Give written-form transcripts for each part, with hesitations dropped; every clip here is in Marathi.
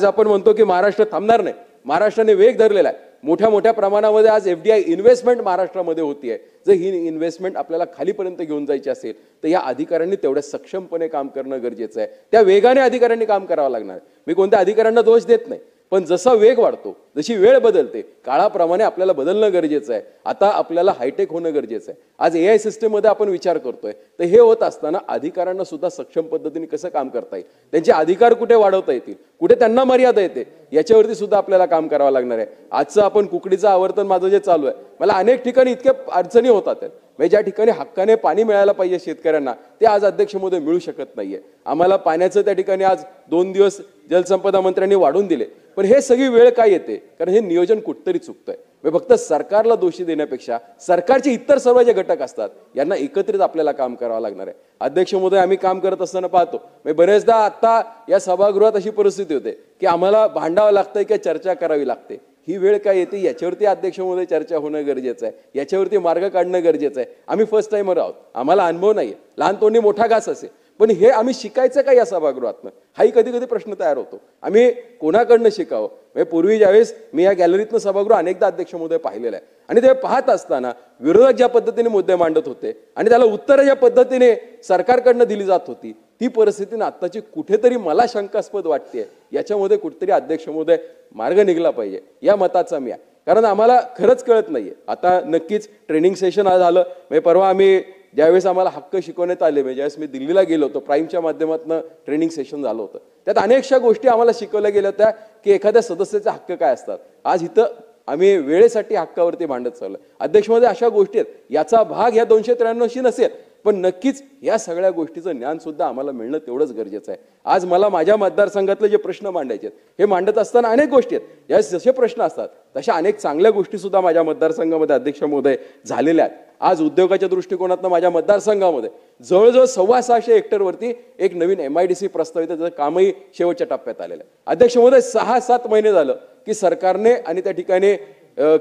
आपण म्हणतो की महाराष्ट्र थांबणार नाही, महाराष्ट्राने वेग धरलेला आहे, मोठ्या मोठ्या प्रमाणामध्ये आज FDI इन्व्हेस्टमेंट महाराष्ट्रामध्ये होतीये. जर ही इन्व्हेस्टमेंट आपल्याला खालीपर्यंत घेऊन जायची असेल तर या अधिकाऱ्यांनी तेवढ्या सक्षमपणे काम करणं गरजेचं आहे. त्या वेगाने अधिकाऱ्यांनी काम करावं लागणार. मी कोणत्या अधिकाऱ्यांना दोष देत नाही, पण जसा वेग वाढतो, जशी वेळ बदलते, काळाप्रमाणे आपल्याला बदलणं गरजेचं आहे. आता आपल्याला हायटेक होणं गरजेचं आहे. आज AI सिस्टम मध्ये आपण विचार करतोय, तर हे होत असताना अधिकाऱ्यांना सुद्धा सक्षम पद्धतीने कसं काम करता येईल, त्यांचे अधिकार कुठे वाढवता येतील, कुठे त्यांना मर्यादा येते, याच्यावरती सुद्धा आपल्याला काम करावं लागणार आहे. आजचं आपण कुकडीचं आवर्तन माझं जे चालू आहे, मला अनेक ठिकाणी इतक्या अडचणी होतात, म्हणजे ज्या ठिकाणी हक्काने पाणी मिळायला पाहिजे शेतकऱ्यांना, ते आज अध्यक्ष महोदय मिळू शकत नाहीये. आम्हाला पाण्याचं त्या ठिकाणी आज 2 दिवस जलसंपदा मंत्र्यांनी वाढून दिले, पण हे सगळी वेळ काय येते, कारण हे नियोजन कुठतरी चुकतंय. फक्त सरकारला दोषी देण्यापेक्षा सरकारचे इतर सर्व जे घटक असतात यांना एकत्रित आपल्याला काम करावं लागणार आहे. अध्यक्ष महोदय, आम्ही काम करत असताना पाहतो, बरेचदा आता या सभागृहात अशी परिस्थिती होते की आम्हाला भांडावं लागतंय किंवा चर्चा करावी लागते. ही वेळ काय येते, याच्यावरती अध्यक्ष महोदय चर्चा होणं गरजेचं आहे, याच्यावरती मार्ग काढणं गरजेचं आहे. आम्ही फर्स्ट टाइमर आहोत, आम्हाला अनुभव नाहीये, लहान तोंडी मोठा घास असेल, पण हे आम्ही शिकायचं का या सभागृहातनं, हाही कधी कधी प्रश्न तयार होतो. आम्ही कोणाकडनं शिकावं. म्हणजे पूर्वी ज्यावेळेस मी या गॅलरीतनं सभागृह अनेकदा अध्यक्ष महोदय पाहिलेलं आहे, आणि ते पाहत असताना विरोधक ज्या पद्धतीने मुद्दे मांडत होते आणि त्याला उत्तरं ज्या पद्धतीने सरकारकडनं दिली जात होती, ती परिस्थितीने आत्ताची कुठेतरी मला शंकास्पद वाटते. याच्यामध्ये कुठेतरी अध्यक्ष महोदय मार्ग निघला पाहिजे, या मताचा मी आहे. कारण आम्हाला खरंच कळत नाहीये. आता नक्कीच ट्रेनिंग सेशन झालं, म्हणजे परवा आम्ही ज्यावेळेस आम्हाला हक्क शिकवण्यात आले, म्हणजे ज्यावेळेस मी दिल्लीला गेलो होतो, प्राईमच्या माध्यमातून ट्रेनिंग सेशन झालं होतं, त्यात अनेकशा गोष्टी आम्हाला शिकवल्या गेल्या होत्या की एखाद्या सदस्याचे हक्क काय असतात. आज इथं आम्ही वेळेसाठी हक्कावरती भांडत चाललोय. अध्यक्ष महोदय, अशा गोष्टी आहेत, याचा भाग या 293शी नसेल, पण नक्कीच या सगळ्या गोष्टीचं ज्ञान सुद्धा आम्हाला मिळणं तेवढंच गरजेचं आहे. आज मला माझ्या मतदारसंघातले जे प्रश्न मांडायचे आहेत, हे मांडत असताना अनेक गोष्टी आहेत, या जसे प्रश्न असतात तशा अनेक चांगल्या गोष्टी सुद्धा माझ्या मतदारसंघामध्ये अध्यक्ष महोदय झालेल्या आहेत. आज उद्योगाच्या दृष्टिकोनातून माझ्या मतदारसंघामध्ये जवळजवळ 625 हेक्टरवरती एक नवीन MIDC प्रस्तावित आहे, त्याचं कामही शेवटच्या टप्प्यात आलेलं आहे. अध्यक्ष महोदय, 6-7 महिने झालं की सरकारने आणि त्या ठिकाणी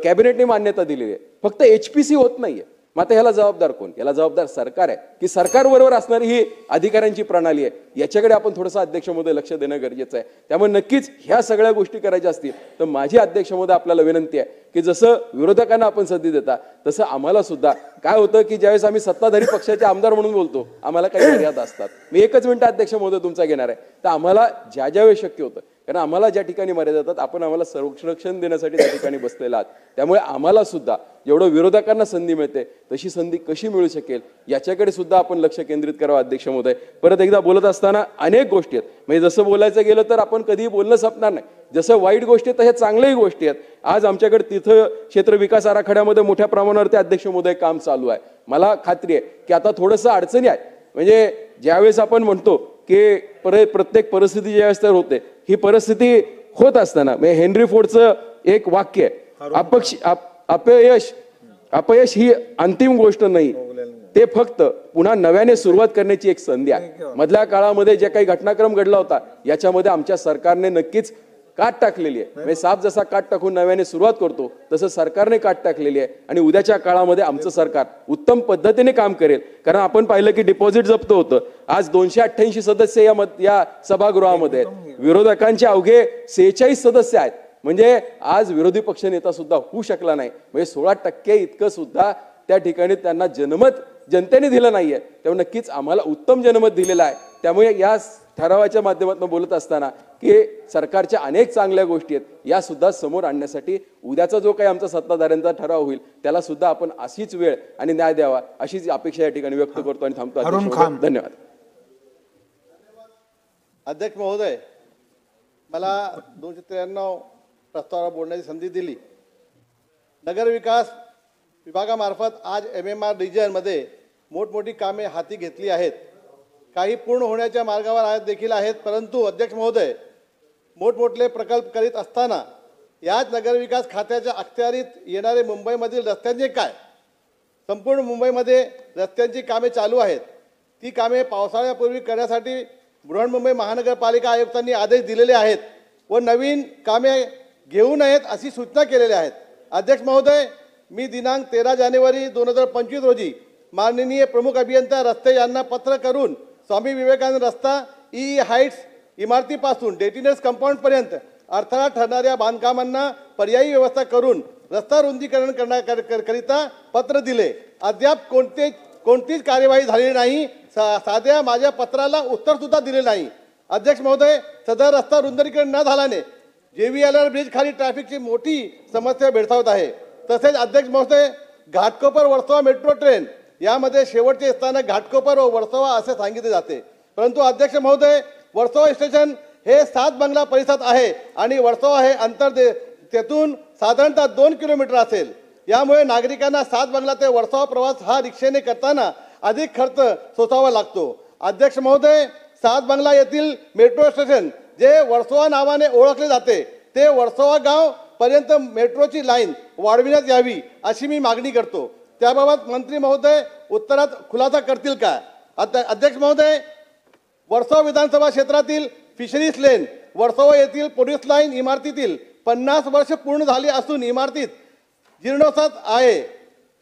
कॅबिनेटने मान्यता दिलेली आहे, फक्त HPC होत नाहीये. मग आता ह्याला जबाबदार कोण? याला जबाबदार सरकार आहे की सरकारबरोबर असणारी ही अधिकाऱ्यांची प्रणाली आहे? याच्याकडे आपण थोडंसं अध्यक्ष महोदय लक्ष देणं गरजेचं आहे. त्यामुळे नक्कीच ह्या सगळ्या गोष्टी करायच्या असतील तर माझी अध्यक्ष महोदय आपल्याला विनंती आहे की जसं विरोधकांना आपण संधी देता, तसं आम्हाला सुद्धा काय होतं की ज्यावेळेस आम्ही सत्ताधारी पक्षाचे आमदार म्हणून बोलतो, आम्हाला काही मर्यादा असतात. मी 1 मिनिट अध्यक्ष महोदय तुमचा घेणार आहे. तर आम्हाला ज्या ज्यावेळेस शक्य होतं, कारण आम्हाला ज्या ठिकाणी मर्यादा येतात, आपण आम्हाला संरक्षण देण्यासाठी त्या ठिकाणी बसलेला आहात. त्यामुळे आम्हाला सुद्धा जेवढं विरोधकांना संधी मिळते तशी संधी कशी मिळू शकेल याच्याकडे सुद्धा आपण लक्ष केंद्रित करावं. अध्यक्ष महोदय, परत एकदा बोलत असताना अनेक गोष्टी आहेत, म्हणजे जसं बोलायचं गेलं तर आपण कधीही बोलणं संपणार नाही. जसं वाईट गोष्टी आहेत तशा चांगल्याही गोष्टी आहेत. आज आमच्याकडे तीर्थ क्षेत्र विकास आराखड्यामध्ये मोठ्या प्रमाणावरती अध्यक्ष महोदय काम चालू आहे. मला खात्री आहे की आता थोडंसं अडचणी आहे, म्हणजे ज्यावेळेस आपण म्हणतो की प्रत्येक परिस्थिती ज्यावेळेस तर होते, ही परिस्थिती होत असताना म्हणजे हेनरी फोर्डचं एक वाक्य आहे, अपयश ही अंतिम गोष्ट नाही, ते फक्त पुन्हा नव्याने सुरुवात करण्याची एक संधी आहे. मधल्या काळामध्ये जे काही घटनाक्रम घडला होता, याच्यामध्ये आमच्या सरकारने नक्कीच काट टाकलेली आहे. म्हणजे साप जसा काट टाकून नव्याने सुरुवात करतो, तसं सरकारने काट टाकलेली आहे. आणि उद्याच्या काळामध्ये आमचं सरकार उत्तम पद्धतीने काम करेल. कारण आपण पाहिलं की डिपॉझिट जप्त होतं, आज 288 सदस्य या सभागृहामध्ये आहेत, विरोधकांचे अवघे 46 सदस्य आहेत. म्हणजे आज विरोधी पक्ष नेता सुद्धा होऊ शकला नाही. म्हणजे 16% इतकं सुद्धा त्या ठिकाणी त्यांना जनमत जनतेने दिलं नाहीये. त्यामुळे नक्कीच आम्हाला उत्तम जनमत दिलेलं आहे. त्यामुळे या ठरावाच्या माध्यमातून बोलत असताना की सरकारच्या अनेक चांगल्या गोष्टी आहेत, या सुद्धा समोर आणण्यासाठी उद्याचा जो काही आमचा सत्ताधाऱ्यांचा ठराव होईल त्याला सुद्धा आपण अशीच वेळ आणि न्याय द्यावा अशीच अपेक्षा या ठिकाणी व्यक्त करतो आणि थांबतो. धन्यवाद. अध्यक्ष महोदय, मला 293 प्रस्तावावर बोलण्याची संधी दिली. नगरविकास विभागामार्फत आज MMR रिजनमध्ये मोठमोठी कामे हाती घेतली आहेत. काही पूर्ण होण्याच्या मार्गावर देखील आहेत. परंतु अध्यक्ष महोदय, मोठमोठे प्रकल्प करीत असताना याच नगरविकास खात्याच्या अखत्यारीत येणारे मुंबईमधील रस्त्यांचे काय? संपूर्ण मुंबईमध्ये रस्त्यांची कामे चालू आहेत. ती कामे पावसाळ्यापूर्वी करण्यासाठी बृहन्मुंबई महानगरपालिका आयुक्तांनी आदेश दिलेले आहेत व नवीन कामे घेऊ नयेत अशी सूचना केलेल्या आहेत. अध्यक्ष महोदय, मी दिनांक 13 जानेवारी 2025 रोजी माननीय प्रमुख अभियंता रस्ते यांना पत्र करून स्वामी विवेकानंद रस्ता, EE हाइट्स इमारतीपासून डेटिनेस कंपाऊंडपर्यंत अडथळा ठरणाऱ्या बांधकामांना पर्यायी व्यवस्था करून रस्ता रुंदीकरण करण्याकरिता पत्र दिले. अद्याप कोणतीच कार्यवाही झालेली नाही. साध्या माझ्या पत्राला उत्तर सुद्धा दिले नाही. अध्यक्ष महोदय, सदर रस्ता रुंदीकरण न झाल्याने JVLR ब्रिज खाली ट्रॅफिकची मोठी समस्या भेडसावत आहे. तसेच अध्यक्ष महोदय, घाटकोपर वर्सोवा मेट्रो ट्रेन यामध्ये शेवटचे स्थानक घाटकोपर व वर्सोवा असे सांगितले जाते. परंतु अध्यक्ष महोदय, वर्सोवा स्टेशन हे 7 बंगला परिसरात आहे आणि वर्सोवा हे अंतर तेथून साधारणतः 2 किलोमीटर असेल. यामुळे नागरिकांना 7 बंगला ते वर्सोवा प्रवास हा रिक्षेने करताना अधिक खर्च सोसावा लागतो. अध्यक्ष महोदय, 7 बंगला येथील मेट्रो स्टेशन जे वर्सोवा नावाने ओळखले जाते ते वर्सोवा गाव पर्यंत मेट्रोची लाईन वाढविण्यात यावी अशी मी मागणी करतो. त्याबाबत मंत्री महोदय उत्तरात खुलासा करतील का? अध्यक्ष महोदय, वर्सोवा विधानसभा क्षेत्रातील फिशरीज लेन वर्सोवा येथील पोलीस लाईन इमारतीतील 50 वर्ष पूर्ण झाली असून इमारतीत जीर्णोत्साह आहे.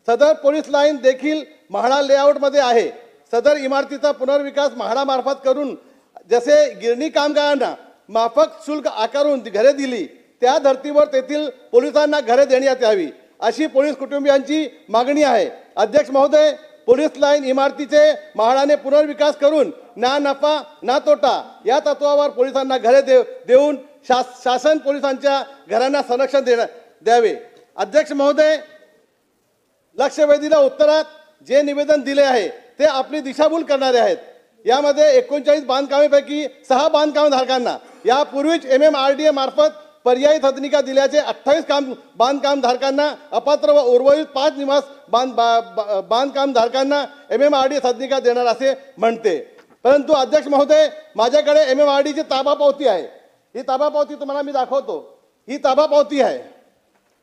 सदर पोलीस लाईन देखील म्हाडा लेआउटमध्ये आहे. सदर इमारतीचा पुनर्विकास म्हाडामार्फत करून जसे गिरणी कामगारांना माफक शुल्क आकारून घरे दिली त्या धर्तीवर तेथील पोलिसांना घरे देण्यात यावी अशी पोलीस कुटुंबियांची मागणी आहे. अध्यक्ष महोदय, पोलीस लाईन इमारतीचे म्हाडाने पुनर्विकास करून ना नफा ना तोटा या तत्वावर पोलिसांना घरे देऊन शासन पोलिसांच्या घरांना संरक्षण द्यावे. अध्यक्ष महोदय, लक्षवेधीला उत्तरात जे निवेदन दिले आहे ते आपली दिशाभूल करणारे आहेत. यामध्ये 39 बांधकामांपैकी 6 बांधकामधारकांना यापूर्वीच MMRDA मार्फत पर्यायी सदनिका दिल्याचे 28 बांधकामधारकांना अपात्र व उर्वरित 5 निवास बांधकामधारकांना MMRDA सदनिका देणार असे म्हणते. परंतु अध्यक्ष महोदय, माझ्याकडे MMRDAची ताबा पावती आहे. ही ताबा पावती तुम्हाला मी दाखवतो. ही ताबा पावती आहे.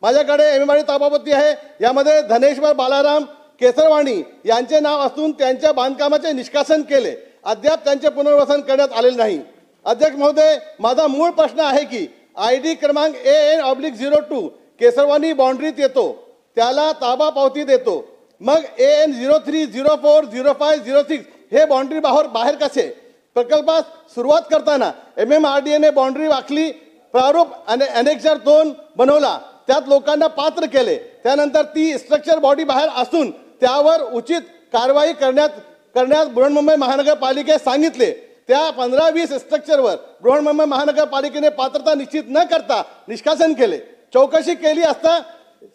माझ्याकडे MMRDA ताबा पावती आहे. यामध्ये धनेश्वर बालाराम केसरवाणी यांचे नाव असून त्यांच्या बांधकामाचे निष्कासन केले. अद्याप त्यांचे पुनर्वसन करण्यात आलेले नाही. अध्यक्ष महोदय, माझा मूळ प्रश्न आहे की ID क्रमांक AN/02 केसरवाणी बाउंड्रीत येतो त्याला ताबा पावती देतो. मग AN 03, 04, 05, 06 हे बाउंड्री बाहेर कसे? प्रकल्पास सुरुवात करताना MMRDAने बाउंड्री आखली, प्रारूप अनेक्झर 2 बनवला, त्यात लोकांना पात्र केले. त्यानंतर ती स्ट्रक्चर बॉडी बाहेर असून त्यावर उचित कारवाई करण्यास बृहन्मुंबई महानगरपालिकेस सांगितले. त्या 15-20 स्ट्रक्चरवर बृहन्मुंबई महानगरपालिकेने पात्रता निश्चित न करता निष्कासन केले. चौकशी केली असता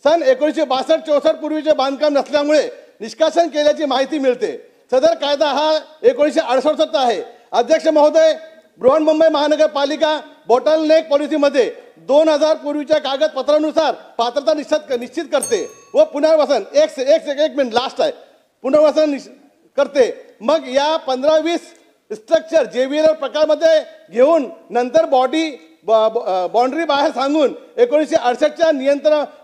सन 1962-64 पूर्वीचे बांधकाम नसल्यामुळे निष्कासन केल्याची माहिती मिळते. सदर कायदा हा 1968 आहे. अध्यक्ष महोदय, बृहन्मुंबई महानगरपालिका बॉटलनेक पॉलिसीमध्ये 2000 पूर्वीच्या कागदपत्रानुसार पात्रता निश्चित करते व पुनर्वसन एक मिनिट लास्ट आहे पुनर्वसन करते. मग या 15-20 स्ट्रक्चर JVLR प्रकारमध्ये घेऊन नंतर बाउंड्री बाहेर सांगून 1968च्या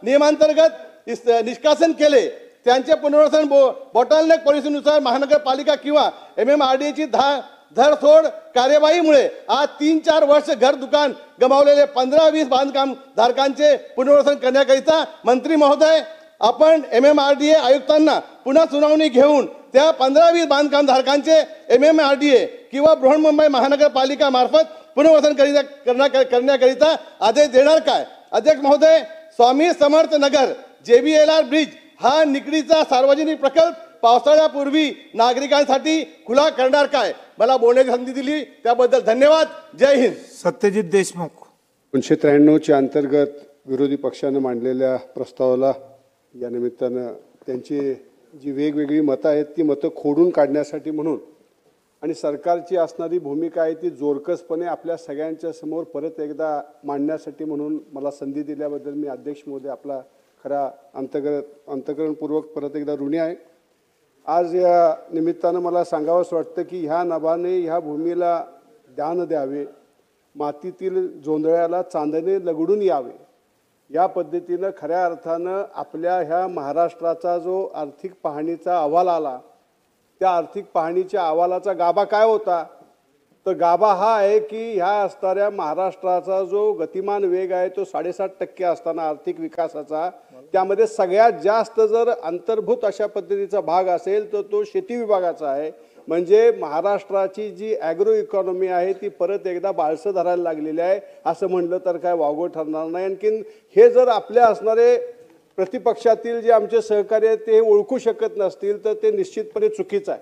नियमांतर्गत निष्कासन केले. त्यांचे पुनर्वसन बॉटलनेक पॉलिसीनुसार महानगरपालिका किंवा MMRDAची धरसोड कार्यवाहीमुळे आज 3-4 वर्ष घर दुकान गमावलेले 15-20 बांधकाम धारकांचे पुनर्वसन करण्याकरिता मंत्री महोदय आपण MMRDA आयुक्तांना पुन्हा सुनावणी घेऊन त्या 15-20 बांधकाम धारकांचे MMRDA किंवा बृहन्मुंबई महानगरपालिका मार्फत पुनर्वसन करण्याकरिता आदेश देणार काय? अध्यक्ष महोदय, स्वामी समर्थ नगर JVLR ब्रिज हा निकडीचा सार्वजनिक प्रकल्प पावसाळ्यापूर्वी नागरिकांसाठी खुला करणार काय? मला बोलण्याची संधी दिली त्याबद्दल धन्यवाद. जय हिंद. सत्यजित देशमुख. 1993च्या अंतर्गत विरोधी पक्षाने मांडलेल्या प्रस्तावाला या निमित्तानं त्यांची जी वेगवेगळी मतं आहेत ती मतं खोडून काढण्यासाठी म्हणून आणि सरकारची असणारी भूमिका आहे ती जोरकसपणे आपल्या सगळ्यांच्या समोर परत एकदा मांडण्यासाठी म्हणून मला संधी दिल्याबद्दल मी अध्यक्ष महोदय आपला खरा अंतःकरणपूर्वक परत एकदा ऋणी आहे. आज या निमित्तानं मला सांगावंसं वाटतं की ह्या नभाने ह्या भूमीला दान द्यावे, मातीतील जोंधळ्याला चांदणे लगडून यावे, या पद्धतीनं खऱ्या अर्थानं आपल्या ह्या महाराष्ट्राचा जो आर्थिक पाहणीचा अहवाल आला त्या आर्थिक पाहणीच्या अहवालाचा गाभा काय होता? तर गाभा हा आहे की ह्या असणाऱ्या महाराष्ट्राचा जो गतिमान वेग आहे तो 7.5% असताना आर्थिक विकासाचा त्यामध्ये सगळ्यात जास्त जर अंतर्भूत अशा पद्धतीचा भाग असेल तर तो शेती विभागाचा आहे. म्हणजे महाराष्ट्राची जी ॲग्रो इकॉनॉमी आहे ती परत एकदा बाळसं धरायला लागलेली आहे असं म्हणलं तर काय वावगं ठरणार नाही. आणखीन हे जर आपल्या असणारे प्रतिपक्षातील जे आमचे सहकारी आहेत ते ओळखू शकत नसतील तर ते निश्चितपणे चुकीचं आहे.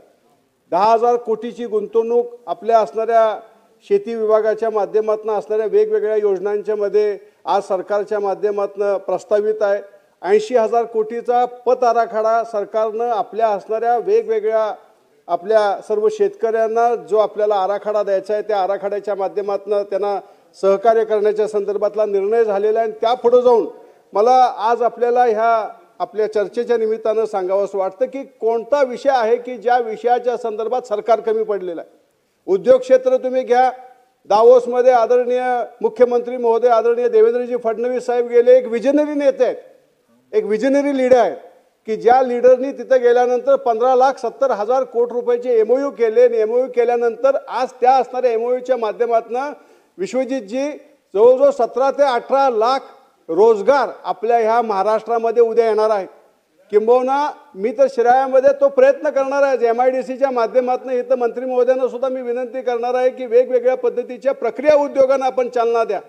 10,000 कोटीची गुंतवणूक आपल्या असणाऱ्या शेती विभागाच्या माध्यमातून असणाऱ्या वेगवेगळ्या योजनांच्या मध्ये आज सरकारच्या माध्यमातून प्रस्तावित आहे. 80,000 कोटीचा पत आराखडा सरकारनं आपल्या असणाऱ्या वेगवेगळ्या आपल्या सर्व शेतकऱ्यांना जो आपल्याला आराखडा द्यायचा आहे त्या आराखड्याच्या माध्यमातून त्यांना सहकार्य करण्याच्या संदर्भातला निर्णय झालेला आहे. त्या पुढे जाऊन मला आज आपल्याला ह्या आपल्या चर्चेच्या निमित्तानं सांगावंसं वाटतं की कोणता विषय आहे की ज्या विषयाच्या संदर्भात सरकार कमी पडलेलं आहे. उद्योग क्षेत्र तुम्ही घ्या. दावोसमध्ये आदरणीय मुख्यमंत्री महोदय आदरणीय देवेंद्रजी फडणवीस साहेब गेले. एक विजनरी नेते आहेत, एक विजनरी लीडर आहेत की ज्या लीडरनी तिथे गेल्यानंतर 15,70,000 कोटी रुपयाचे MOU केले. MOU केल्यानंतर आज त्या असणाऱ्या MOUच्या माध्यमातून विश्वजितजी जवळजवळ 17 ते 18 लाख रोजगार आपल्या ह्या महाराष्ट्रामध्ये उद्या येणार आहेत. किंबहुना मी तर शिराळ्यामध्ये तो प्रयत्न करणार आहे. MIDCच्या माध्यमातून इथं मंत्री महोदयांना सुद्धा मी विनंती करणार आहे की वेगवेगळ्या पद्धतीच्या प्रक्रिया उद्योगांना आपण चालना द्या.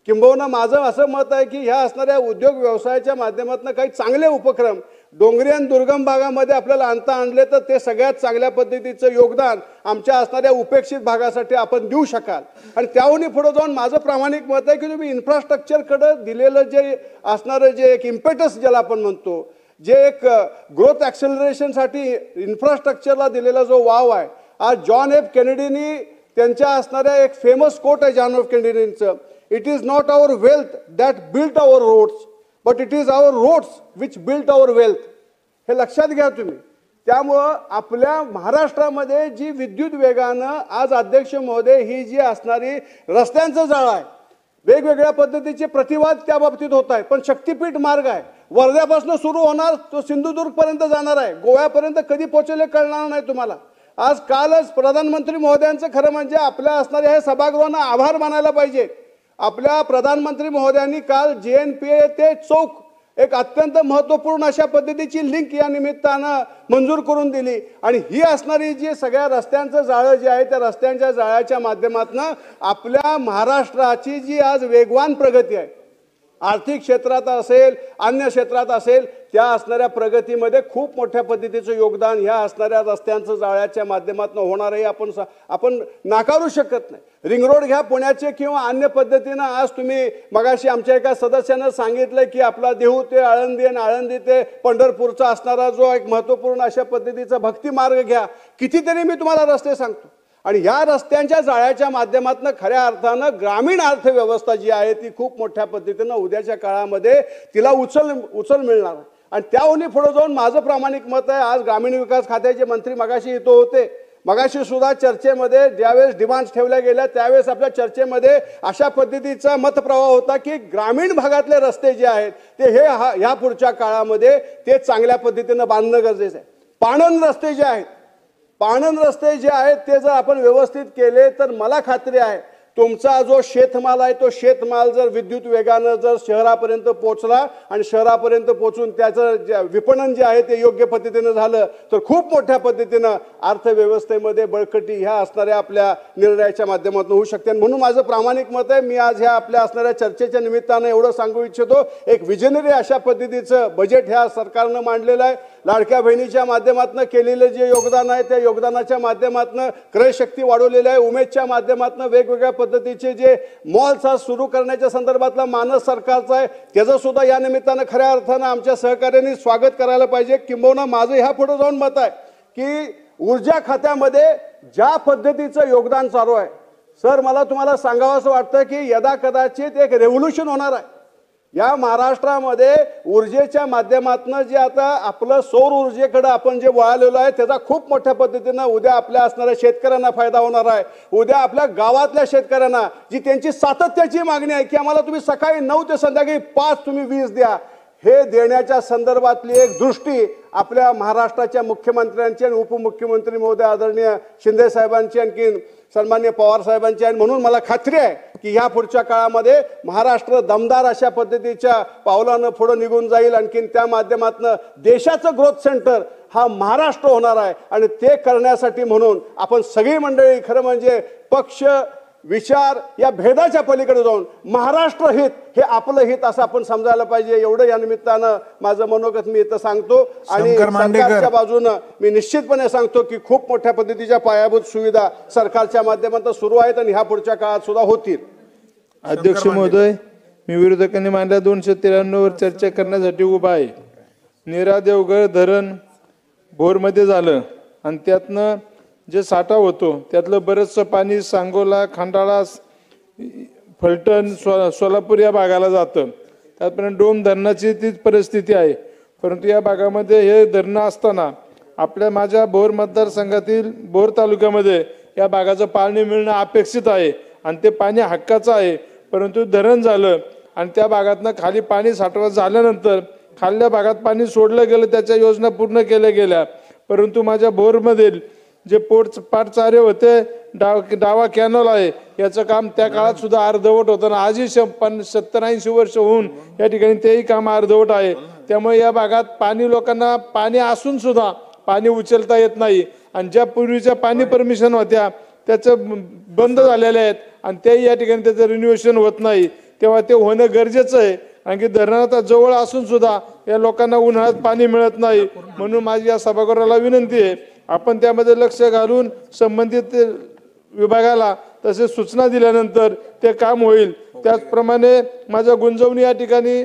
किंबहुना माझं असं मत आहे की ह्या असणाऱ्या उद्योग व्यवसायाच्या माध्यमातून काही चांगले उपक्रम डोंगरी आणि दुर्गम भागामध्ये आपल्याला आणता आणले तर ते सगळ्यात चांगल्या पद्धतीचं योगदान आमच्या असणाऱ्या उपेक्षित भागासाठी आपण देऊ शकाल. आणि त्याहूनही पुढे जाऊन माझं प्रामाणिक मत आहे की तुम्ही इन्फ्रास्ट्रक्चरकडे दिलेलं जे असणारं जे एक इम्पेटस ज्याला आपण म्हणतो, जे एक ग्रोथ ॲक्सेलरेशनसाठी इन्फ्रास्ट्रक्चरला दिलेला जो वाव आहे. आज जॉन एफ केनेडीनी त्यांच्या असणाऱ्या एक फेमस कोट आहे जॉन एफ केनेडींचं, it is not our wealth that built our roads but it is our roads which built our wealth. हे लक्षात घ्या तुम्ही. त्यामुळं आपल्या महाराष्ट्रामध्ये जी विद्युत वेगानं आज अध्यक्ष महोदय ही जी असणारी रस्त्यांचं जाळं आहे, वेगवेगळ्या पद्धतीचे प्रतिवाद त्या बाबतीत होत आहे. पण शक्तीपीठ मार्ग आहे, वर्ध्यापासून सुरू होणार तो सिंधुदुर्ग पर्यंत जाणार आहे, गोव्यापर्यंत कधी पोहोचले कळणार नाही तुम्हाला. आज कालच प्रधानमंत्री महोदयांचं खरं म्हणजे आपल्या असणाऱ्या हे सभागृहांना आभार मानायला पाहिजे. आपल्या प्रधानमंत्री महोदयांनी काल JNPA ते चौक एक अत्यंत महत्त्वपूर्ण अशा पद्धतीची लिंक या निमित्तानं मंजूर करून दिली. आणि ही असणारी जी सगळ्या रस्त्यांचं जाळं जे आहे त्या रस्त्यांच्या जाळ्याच्या माध्यमातून आपल्या महाराष्ट्राची जी आज वेगवान प्रगती आहे, आर्थिक क्षेत्रात असेल अन्य क्षेत्रात असेल, त्या असणाऱ्या प्रगतीमध्ये खूप मोठ्या पद्धतीचं योगदान ह्या असणाऱ्या रस्त्यांचं जाळ्याच्या माध्यमातून होणार आहे. आपण नाकारू शकत नाही. रिंग रोड घ्या पुण्याचे किंवा अन्य पद्धतीनं आज तुम्ही मगाशी आमच्या एका सदस्यानं सांगितलं की आपला देहू ते आळंदी आणि आळंदी ते पंढरपूरचा असणारा जो एक महत्त्वपूर्ण अशा पद्धतीचा भक्ती मार्ग घ्या. कितीतरी मी तुम्हाला रस्ते सांगतो. आणि ह्या रस्त्यांच्या जाळ्याच्या माध्यमातून खऱ्या अर्थानं ग्रामीण अर्थव्यवस्था जी आहे ती खूप मोठ्या पद्धतीनं उद्याच्या काळामध्ये तिला उचल मिळणार आहे. आणि त्याहूनही पुढे जाऊन माझं प्रामाणिक मत आहे, आज ग्रामीण विकास खात्याचे मंत्री मगाशी इथं होते, मगाशी सुद्धा चर्चेमध्ये ज्यावेळेस डिमांड्स ठेवल्या गेल्या त्यावेळेस आपल्या चर्चेमध्ये अशा पद्धतीचा मतप्रवाह होता की ग्रामीण भागातले रस्ते जे आहेत ते ह्या पुढच्या काळामध्ये ते चांगल्या पद्धतीनं बांधणं गरजेचं आहे. पाणंद रस्ते जे आहेत, पाणंद रस्ते जे आहेत ते जर आपण व्यवस्थित केले तर मला खात्री आहे तुमचा जो शेतमाल आहे तो शेतमाल जर विद्युत वेगानं जर शहरापर्यंत पोहोचला आणि शहरापर्यंत पोहोचून त्याचं विपणन जे आहे ते योग्य पद्धतीनं झालं तर खूप मोठ्या पद्धतीनं अर्थव्यवस्थेमध्ये बळकटी ह्या असणाऱ्या आपल्या निर्णयाच्या माध्यमातून होऊ शकते. म्हणून माझं प्रामाणिक मत आहे, मी आज ह्या आपल्या असणाऱ्या चर्चेच्या निमित्तानं एवढं सांगू इच्छितो, एक विजनरी अशा पद्धतीचं बजेट ह्या सरकारनं मांडलेलं आहे. लाडक्या बहिणीच्या माध्यमातून केलेलं जे योगदान आहे त्या योगदानाच्या माध्यमातून क्रयशक्ती वाढवलेली आहे. उमेदच्या माध्यमातून वेगवेगळ्या पद्धतीचे जे मॉल्स आज सुरू करण्याच्या संदर्भातला मानस सरकारचा आहे त्याचं सुद्धा या निमित्तानं खऱ्या अर्थानं आमच्या सहकार्याने स्वागत करायला पाहिजे. किंबहुना माझं ह्या पुढे जाऊन मत आहे की ऊर्जा खात्यामध्ये ज्या पद्धतीचं योगदान चालू आहे सर, मला तुम्हाला सांगावंसं वाटतं की यदा कदाचित एक रेव्होल्युशन होणार आहे या महाराष्ट्रामध्ये ऊर्जेच्या माध्यमातून. जे आता आपलं सौर ऊर्जेकडे आपण जे वळालेलो आहे त्याचा खूप मोठ्या पद्धतीनं उद्या आपल्या असणाऱ्या शेतकऱ्यांना फायदा होणार आहे. उद्या आपल्या गावातल्या शेतकऱ्यांना जी त्यांची सातत्याची मागणी आहे की आम्हाला तुम्ही सकाळी 9 ते संध्याकाळी 5 तुम्ही वीज द्या, हे देण्याच्या संदर्भातली एक दृष्टी आपल्या महाराष्ट्राच्या मुख्यमंत्र्यांची आणि उपमुख्यमंत्री महोदय आदरणीय शिंदे साहेबांची आणखीन सन्माननीय पवार साहेबांची आहे. म्हणून मला खात्री आहे की ह्या पुढच्या काळामध्ये महाराष्ट्र दमदार अशा पद्धतीच्या पावलानं पुढे निघून जाईल. आणखीन त्या माध्यमातून देशाचं ग्रोथ सेंटर हा महाराष्ट्र होणार आहे. आणि ते करण्यासाठी म्हणून आपण सगळी मंडळी खरं म्हणजे पक्ष विचार या भेदाच्या पलीकडे जाऊन महाराष्ट्र हित हे आपलं हित असं आपण समजायला पाहिजे. एवढं या निमित्तानं माझं मनोगत मी इथं सांगतो. आणि सरकारच्या बाजूनं मी निश्चितपणे सांगतो की खूप मोठ्या पद्धतीच्या पायाभूत सुविधा सरकारच्या माध्यमातून सुरू आहेत आणि ह्या पुढच्या काळात सुद्धा होतील. अध्यक्ष महोदय, मी विरोधकांनी मांडल्या 293 वर चर्चा करण्यासाठी उभा आहे. नीरा देवगड धरण भोरमध्ये झालं आणि त्यातनं जे साठा होतो त्यातलं बरंचसं पाणी सांगोला, खंडाळा, फलटण, सोलापूर या भागाला जातं. त्यापर्यंत डोम धरणाची तीच परिस्थिती आहे. परंतु या भागामध्ये हे धरणं असताना माझ्या भोर मतदारसंघातील भोर तालुक्यामध्ये या भागाचं पाणी मिळणं अपेक्षित आहे आणि ते पाणी हक्काचं आहे. परंतु धरण झालं आणि त्या भागातनं खाली पाणी साठवण झाल्यानंतर खाल्ल्या भागात पाणी सोडलं गेलं, त्याच्या योजना पूर्ण केल्या गेल्या. परंतु माझ्या भोरमधील जे पाटचारे होते, डावा कॅनल आहे, याचं काम त्या काळात सुद्धा अर्धवट होतं ना आजही 70-80 वर्ष होऊन या ठिकाणी तेही काम अर्धवट आहे. त्यामुळे या भागात लोकांना पाणी असून सुद्धा पाणी उचलता येत नाही. आणि ज्या पूर्वीच्या पाणी परमिशन होत्या त्याचं बंद झालेल्या आहेत आणि तेही या ठिकाणी त्याचं रिन्युएशन होत नाही. तेव्हा ते होणं गरजेचं आहे. आणखी धरणात जवळ असून सुद्धा या लोकांना उन्हाळ्यात पाणी मिळत नाही. म्हणून माझी या सभागृहाला विनंती आहे, आपण त्यामध्ये लक्ष घालून संबंधित विभागाला तसे सूचना दिल्यानंतर ते काम होईल. त्याचप्रमाणे माझ्या गुंजवणी या ठिकाणी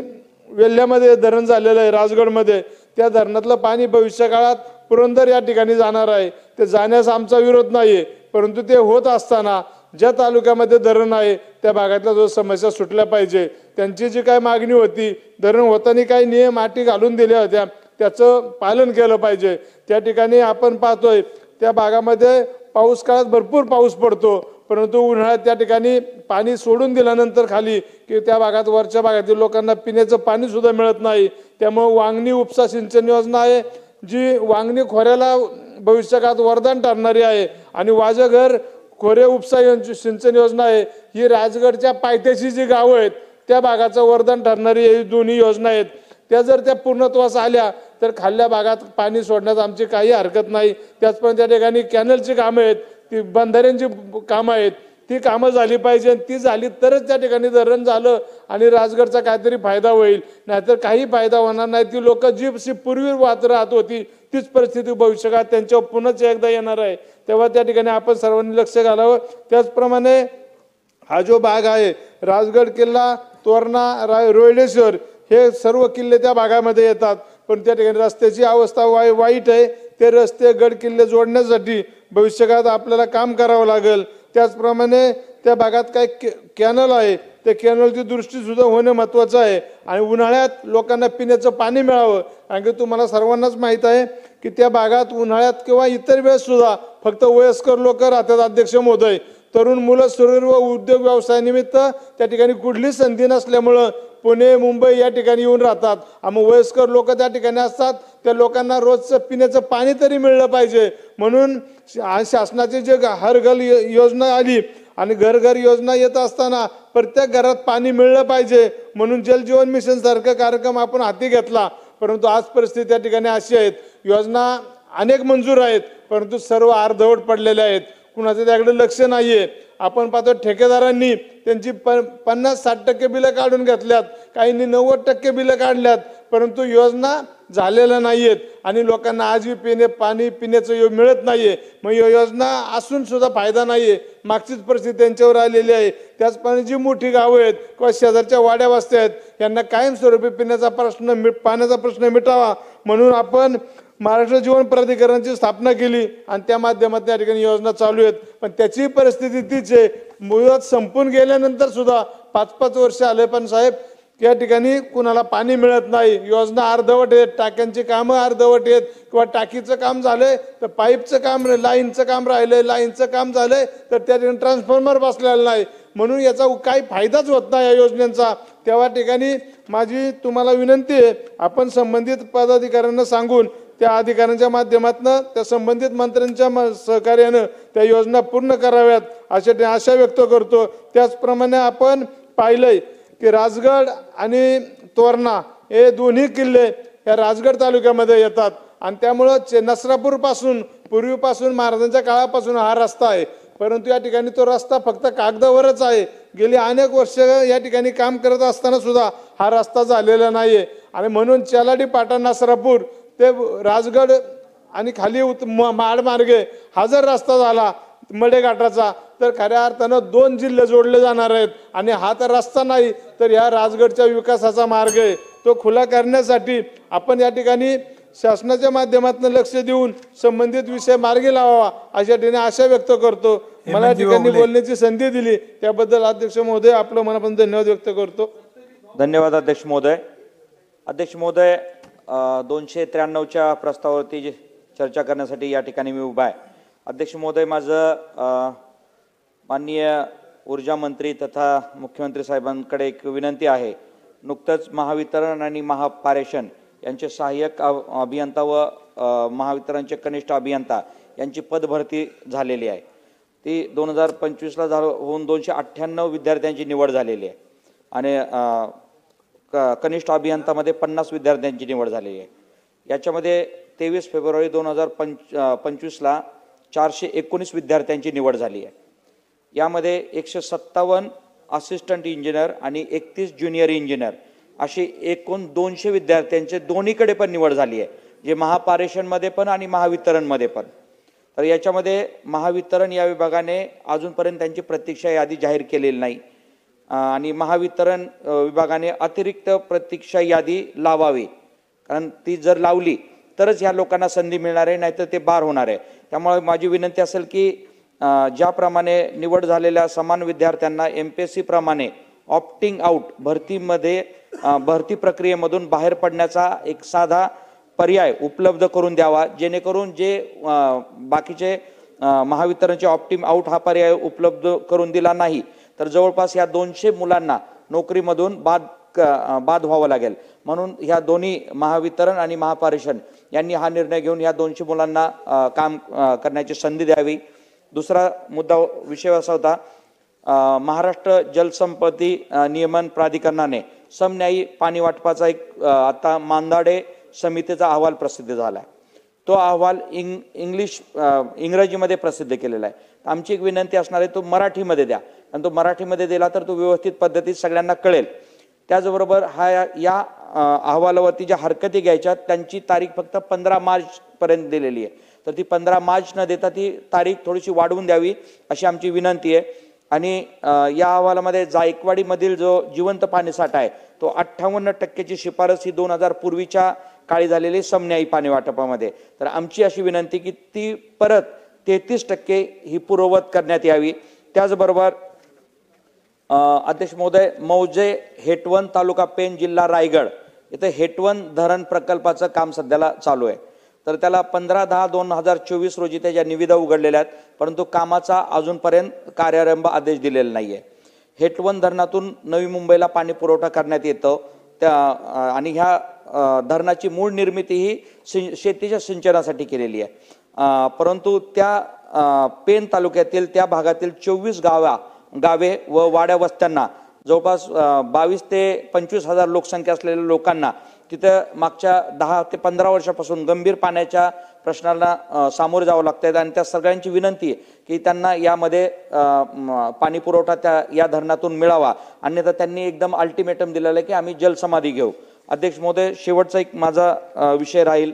वेल्ह्यामध्ये धरण झालेलं आहे राजगडमध्ये. त्या धरणातलं पाणी भविष्य काळात पुरंदर या ठिकाणी जाणार आहे. ते जाण्यास आमचा विरोध नाही, परंतु ते होत असताना ज्या तालुक्यामध्ये धरण आहे त्या भागातल्या जो समस्या सुटल्या पाहिजे. त्यांची जी काय मागणी होती, धरण होताना काही नियम अटी घालून दिल्या होत्या, त्याचं पालन केलं पाहिजे. त्या ठिकाणी आपण पाहतोय त्या भागामध्ये पाऊस काळात भरपूर पाऊस पडतो, परंतु उन्हाळ्यात त्या ठिकाणी पाणी सोडून दिल्यानंतर खाली की त्या भागात वरच्या भागातील लोकांना पिण्याचं पाणी सुद्धा मिळत नाही. त्यामुळे वांगणी उपसा सिंचन योजना आहे, जी वांगणी खोऱ्याला भविष्यकाळात वरदान ठरणारी आहे. आणि वाजघर खोरे उपसा सिंचन योजना आहे, ही राजगडच्या पायथ्याशी जी गावं आहेत त्या भागाचं वरदान ठरणारी ही दोन्ही योजना आहेत. त्या जर त्या पूर्णत्वास आल्या तर खाल्ल्या भागात पाणी सोडण्यास आमची काही हरकत नाही. त्याचप्रमाणे त्या ठिकाणी कॅनलची कामं आहेत, ती बंधाऱ्यांची कामं आहेत, ती कामं झाली पाहिजे. ती झाली तरच त्या ठिकाणी धरण झालं आणि राजगडचा काहीतरी फायदा होईल, नाहीतर काही फायदा होणार नाही. ती लोक जी पूर्वी वाहत राहत होती तीच परिस्थिती भविष्यकाळात त्यांच्यावर पुन्हा एकदा येणार आहे. तेव्हा त्या ठिकाणी आपण सर्वांनी लक्ष घालावं. त्याचप्रमाणे हा जो भाग आहे राजगड किल्ला, तोरणा, रोहिडेश्वर हे सर्व किल्ले त्या भागामध्ये येतात. पण त्या ठिकाणी रस्त्याची अवस्था वाईट आहे. ते रस्ते गड किल्ले जोडण्यासाठी भविष्यकाळात आपल्याला काम करावं लागेल. त्याचप्रमाणे त्या भागात काही कॅनल आहे, त्या कॅनलची दृष्टी सुद्धा होणं महत्त्वाचं आहे. आणि उन्हाळ्यात लोकांना पिण्याचं पाणी मिळावं. कारण की तुम्हाला सर्वांनाच माहीत आहे की त्या भागात उन्हाळ्यात किंवा इतर वेळेस सुद्धा फक्त वयस्कर लोक राहतात. अध्यक्ष महोदय, तरुण मुलं शरीर व उद्योग व्यवसायानिमित्त त्या ठिकाणी कुठलीच संधी नसल्यामुळं पुणे, मुंबई या ठिकाणी येऊन राहतात. मग वयस्कर लोक त्या ठिकाणी असतात, त्या लोकांना रोजचं पिण्याचं पाणी तरी मिळलं पाहिजे. म्हणून शासनाची जे हर घर योजना आली आणि घर घर योजना येत असताना प्रत्येक घरात पाणी मिळलं पाहिजे म्हणून जल जीवन मिशन सारखा कार्यक्रम आपण हाती घेतला. परंतु आज परिस्थिती त्या ठिकाणी अशी आहेत, योजना अनेक मंजूर आहेत परंतु सर्व अर्धवट पडलेल्या आहेत. कुणाचं त्याकडे लक्ष नाहीये. आपण पाहतो ठेकेदारांनी त्यांची 50-60% बिलं काढून घेतल्यात, काहींनी 90% बिलं काढल्यात, परंतु योजना झालेल्या नाहीयेत आणि लोकांना आजही पाणी पिण्याचं मिळत नाहीये. मग योजना असून सुद्धा फायदा नाहीये. मागचीच परिस्थिती त्यांच्यावर आलेली आहे. त्याचप्रमाणे जी मोठी गावं आहेत किंवा शेजारच्या वाड्या वस्त्या आहेत यांना कायमस्वरूपी पाण्याचा प्रश्न मिटावा म्हणून आपण महाराष्ट्र जीवन प्राधिकरणाची स्थापना केली आणि त्या माध्यमातून त्या ठिकाणी योजना चालू आहेत. पण त्याची परिस्थिती तीच आहे, मुदत संपून गेल्यानंतर सुद्धा 5-5 वर्ष आले पण साहेब या ठिकाणी कुणाला पाणी मिळत नाही. योजना अर्धवट आहेत, टाक्यांची कामं अर्धवट आहेत किंवा टाकीचं काम झालंय तर पाईपचं काम, लाईनचं काम राहिलंय, लाईनचं काम झालंय तर त्या ठिकाणी ट्रान्सफॉर्मर बसलेला नाही. म्हणून याचा काही फायदाच होत नाही या योजनेचा. तेव्हा ठिकाणी माझी तुम्हाला विनंती आहे, आपण संबंधित पदाधिकाऱ्यांना सांगून त्या अधिकाऱ्यांच्या माध्यमातून त्या संबंधित मंत्र्यांच्या सहकार्यानं त्या योजना पूर्ण कराव्यात अशी आशा व्यक्त करतो. त्याचप्रमाणे आपण पाहिलंय की राजगड आणि तोरणा हे दोन्ही किल्ले या राजगड तालुक्यामध्ये येतात आणि त्यामुळं नसरापूरपासून पूर्वीपासून महाराजांच्या काळापासून हा रस्ता आहे, परंतु या ठिकाणी तो रस्ता फक्त कागदावरच आहे. गेली अनेक वर्ष या ठिकाणी काम करत असताना सुद्धा हा रस्ता झालेला नाहीये आणि म्हणून चेलाडी पाटण नसरापूर ते राजगड आणि खाली माडमार्गे हा जर रस्ता झाला मडेघाटाचा तर खऱ्या अर्थानं 2 जिल्हे जोडले जाणार आहेत आणि हा तर रस्ता नाही तर या राजगडच्या विकासाचा मार्ग आहे तो खुला करण्यासाठी आपण या ठिकाणी शासनाच्या माध्यमातून लक्ष देऊन संबंधित विषय मार्गी लावावा अशा ठिकाणी आशा व्यक्त करतो. मला या ठिकाणी बोलण्याची संधी दिली त्याबद्दल अध्यक्ष महोदय आपलं मनापासून धन्यवाद व्यक्त करतो. धन्यवाद अध्यक्ष महोदय. अध्यक्ष महोदय 293च्या प्रस्तावावरती चर्चा करण्यासाठी या ठिकाणी मी उभा आहे. अध्यक्ष महोदय माझं माननीय ऊर्जा मंत्री तथा मुख्यमंत्री साहेबांकडे एक विनंती आहे. नुकतंच महावितरण आणि महापारेषण यांचे सहाय्यक अभियंता व महावितरणचे कनिष्ठ अभियंता यांची पदभरती झालेली आहे. ती 2025ला होऊन 298 विद्यार्थ्यांची निवड झालेली आहे आणि कनिष्ठ अभियंतामध्ये 50 विद्यार्थ्यांची निवड झालेली आहे. याच्यामध्ये 23 फेब्रुवारी 2025ला 419 विद्यार्थ्यांची निवड झाली आहे. यामध्ये 157 असिस्टंट इंजिनियर आणि 31 ज्युनियर इंजिनियर अशी एकूण 200 विद्यार्थ्यांचे दोन्हीकडे पण निवड झाली आहे, जे महापारेषणमध्ये पण आणि महावितरणमध्ये पण. तर याच्यामध्ये महावितरण या विभागाने अजूनपर्यंत त्यांची प्रतीक्षा यादी जाहीर केलेली नाही आणि महावितरण विभागाने अतिरिक्त प्रतीक्षा यादी लावावी, कारण ती जर लावली तरच ह्या लोकांना संधी मिळणार आहे, नाहीतर ते बार होणार आहे. त्यामुळे माझी विनंती असेल की ज्याप्रमाणे निवड झालेल्या समान विद्यार्थ्यांना MPSC प्रमाणे ऑप्टिंग आउट भरती प्रक्रियेमधून बाहेर पडण्याचा एक साधा पर्याय उपलब्ध करून द्यावा, जेणेकरून जे बाकीचे महावितरणचे ऑप्टिंग आउट हा पर्याय उपलब्ध करून दिला नाही तर जवळपास या 200 मुलांना नोकरीमधून बाद व्हावं लागेल. म्हणून ह्या दोन्ही महावितरण आणि महापारेषण यांनी हा निर्णय घेऊन ह्या 200 मुलांना काम करण्याची संधी द्यावी. दुसरा मुद्दा विषय असा होता, महाराष्ट्र जलसंपत्ती नियमन प्राधिकरणाने समन्यायी पाणी वाटपाचा एक आता मांदाडे समितीचा अहवाल प्रसिद्ध झाला आहे. तो अहवाल इंग्रजीमध्ये प्रसिद्ध केलेला आहे. आमची एक विनंती असणार आहे तो मराठीमध्ये द्या, आणि तो मराठीमध्ये दिला तर तो व्यवस्थित पद्धतीत सगळ्यांना कळेल. त्याचबरोबर या अहवालावरती ज्या हरकती घ्यायच्या त्यांची तारीख फक्त 15 मार्च पर्यंत दिलेली आहे, तर ती 15 मार्च न देता ती तारीख थोडीशी वाढवून द्यावी अशी आमची विनंती आहे. आणि या अहवालामध्ये जायकवाडीमधील जो जिवंत पाणीसाठा आहे तो 58% शिफारस ही 2000 पूर्वीच्या काळी झालेली समन्यायी पाणी वाटपामध्ये. तर आमची अशी विनंती की ती परत 33% ही पूर्ववत करण्यात यावी. त्याचबरोबर अध्यक्ष महोदय, मौजे हेटवन तालुका पेण जिल्हा रायगड इथे हेटवन धरण प्रकल्पाचं काम सध्याला चालू आहे. तर त्याला 15/10/2024 रोजी त्याच्या निविदा उघडलेल्या आहेत, परंतु कामाचा अजूनपर्यंत कार्यारंभ आदेश दिलेला नाहीये. हेटवन धरणातून नवी मुंबईला पाणी पुरवठा करण्यात येतो आणि ह्या धरणाची मूळ निर्मिती ही शेतीच्या सिंचनासाठी केलेली आहे. परंतु त्या पेण तालुक्यातील त्या भागातील 24 गावे व वाड्या वस्त्यांना जवळपास 22 ते 25 हजार लोकसंख्या असलेल्या लोकांना तिथं मागच्या 10 ते 15 वर्षापासून गंभीर पाण्याच्या प्रश्नाला सामोरे जावं लागतं आणि त्या सगळ्यांची विनंती आहे की त्यांना यामध्ये पाणी पुरवठा या धरणातून मिळावा, अन्यथा त्यांनी एकदम अल्टिमेटम दिलेलं आहे की आम्ही जलसमाधी घेऊ. अध्यक्ष महोदय, शेवटचा एक माझा विषय राहील.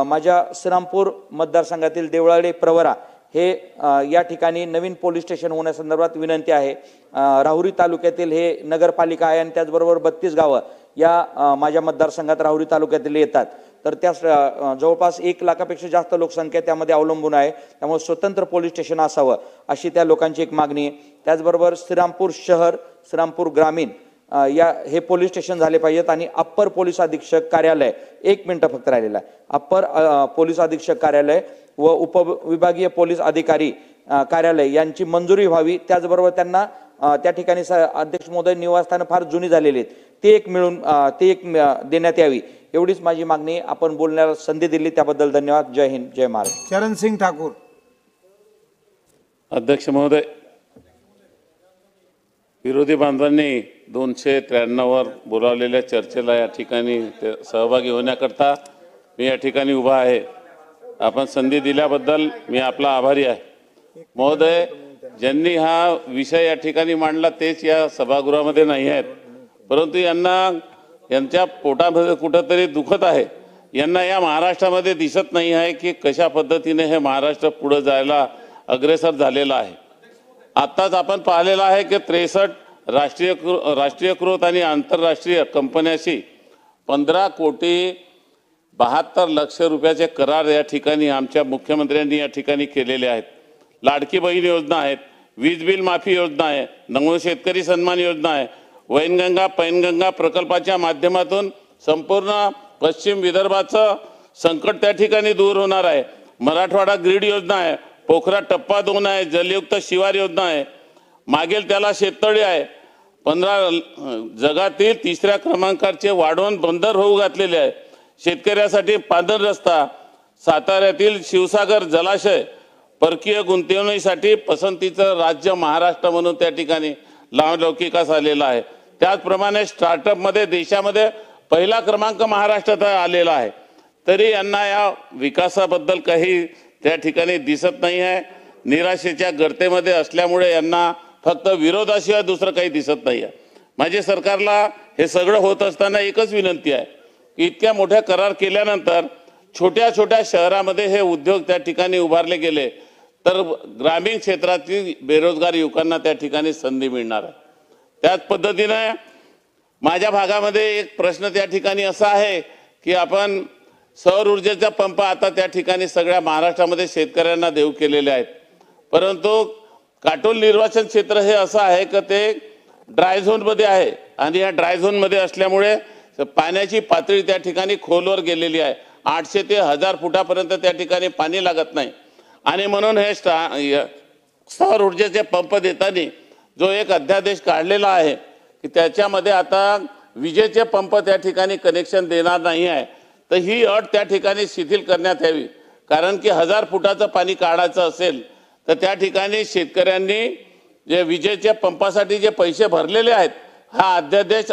माझ्या श्रीरामपूर मतदारसंघातील देवळाली प्रवरा हे या ठिकाणी नवीन पोलीस स्टेशन होण्यासंदर्भात विनंती आहे. राहुरी तालुक्यातील हे नगरपालिका आहे आणि त्याचबरोबर 32 गावं या माझ्या मतदारसंघात राहुरी तालुक्यातील येतात. तर त्या जवळपास 1 लाखापेक्षा जास्त लोकसंख्या त्यामध्ये अवलंबून आहे, त्यामुळे स्वतंत्र पोलीस स्टेशन असावं अशी त्या लोकांची एक मागणी आहे. त्याचबरोबर श्रीरामपूर शहर, श्रीरामपूर ग्रामीण हे पोलीस स्टेशन झाले पाहिजेत आणि अप्पर पोलीस अधीक्षक कार्यालय 1 मिनिट फक्त राहिलेलं आहे. अप्पर पोलीस अधीक्षक कार्यालय व उपविभागीय पोलीस अधिकारी कार्यालय यांची मंजुरी व्हावी. त्याचबरोबर त्यांना त्या ठिकाणी अध्यक्ष महोदय निवासस्थानं फार जुनी झालेली आहेत, ते एक देण्यात यावी एवढीच माझी मागणी. आपण बोलण्याला संधी दिली त्याबद्दल धन्यवाद. जय हिंद, जय महाराष्ट्र. चरण सिंग ठाकूर. अध्यक्ष महोदय, विरोधी बांधवांनी 293 वर बोलावलेल्या चर्चेला या ठिकाणी सहभागी होण्याकरता मी या ठिकाणी उभा आहे. आपण संधी दिल्याबद्दल मी आपला आभारी आहे. महोदय, ज्यांनी हा विषय या ठिकाणी मांडला तेच या सभागृहामध्ये नाही आहेत, परंतु यांच्या पोटामध्ये कुठंतरी दुखत आहे. यांना या महाराष्ट्रामध्ये दिसत नाही आहे की कशा पद्धतीने हे महाराष्ट्र पुढे जायला अग्रेसर झालेलं आहे. आत्ताच आपण पाहिलेलं आहे की 63 राष्ट्रीयकृत आणि आंतरराष्ट्रीय कंपन्याशी 15 कोटी 72 लक्ष रुपयाचे करार या ठिकाणी आमच्या मुख्यमंत्र्यांनी या ठिकाणी केलेले आहेत. लाडकी बहीण योजना आहेत, वीज बिल माफी योजना आहे, नमो शेतकरी सन्मान योजना आहे, वैनगंगा पैनगंगा प्रकल्पाच्या माध्यमातून संपूर्ण पश्चिम विदर्भाचं संकट त्या ठिकाणी दूर होणार आहे. मराठवाडा ग्रीड योजना आहे, पोखरा टप्पा 2 आहे, जलयुक्त शिवार योजना आहे, मागेल त्याला शेततळे आहे. 15 जगातील 3ऱ्या क्रमांकाचे वाढवण बंदर होऊ घातलेले आहे. शेतकऱ्यासाठी पांढर रस्ता, साताऱ्यातील शिवसागर जलाशय, परकीय गुंतवणुकीसाठी पसंतीचं राज्य महाराष्ट्र म्हणून त्या ठिकाणी नावलौकिकास आलेला आहे. त्याचप्रमाणे स्टार्टअपमध्ये देशामध्ये पहिला क्रमांक महाराष्ट्रात आलेला आहे. तरी यांना या विकासाबद्दल काही त्या ठिकाणी दिसत नाही आहे. निराशेच्या गर्तेमध्ये असल्यामुळे यांना फक्त विरोधाशिवाय दुसरं काही दिसत नाही आहे. माझे सरकारला हे सगळं होत असताना एकच विनंती आहे की इतक्या मोठ्या करार केल्यानंतर छोट्या छोट्या शहरामध्ये हे उद्योग त्या ठिकाणी उभारले गेले तर ग्रामीण क्षेत्रातील बेरोजगार युवकांना त्या ठिकाणी संधी मिळणार आहे. त्याच पद्धतीने माझ्या भागामध्ये एक प्रश्न त्या ठिकाणी असा आहे की आपण सौर ऊर्जेचा पंप आता त्या ठिकाणी सगळ्या महाराष्ट्रामध्ये शेतकऱ्यांना देऊ केलेले आहेत, परंतु काटोल निर्वाचन क्षेत्र हे असं आहे की ते ड्राय झोनमध्ये आहे आणि या ड्राय झोनमध्ये असल्यामुळे पाण्याची पातळी त्या ठिकाणी खोलवर गेलेली आहे. 800 ते 1000 फुटापर्यंत त्या ठिकाणी पाणी लागत नाही आणि म्हणून हे सौर ऊर्जेचे पंप देताना जो एक अध्यादेश काढलेला आहे की त्याच्यामध्ये आता विजेचे पंप त्या ठिकाणी कनेक्शन देणार नाही आहे, तर ही अट त्या ठिकाणी शिथिल करण्यात यावी. कारण की 1000 फुटाचं पाणी काढायचं असेल तर त्या ठिकाणी शेतकऱ्यांनी जे विजेच्या पंपासाठी जे पैसे भरलेले आहेत हा अध्यादेश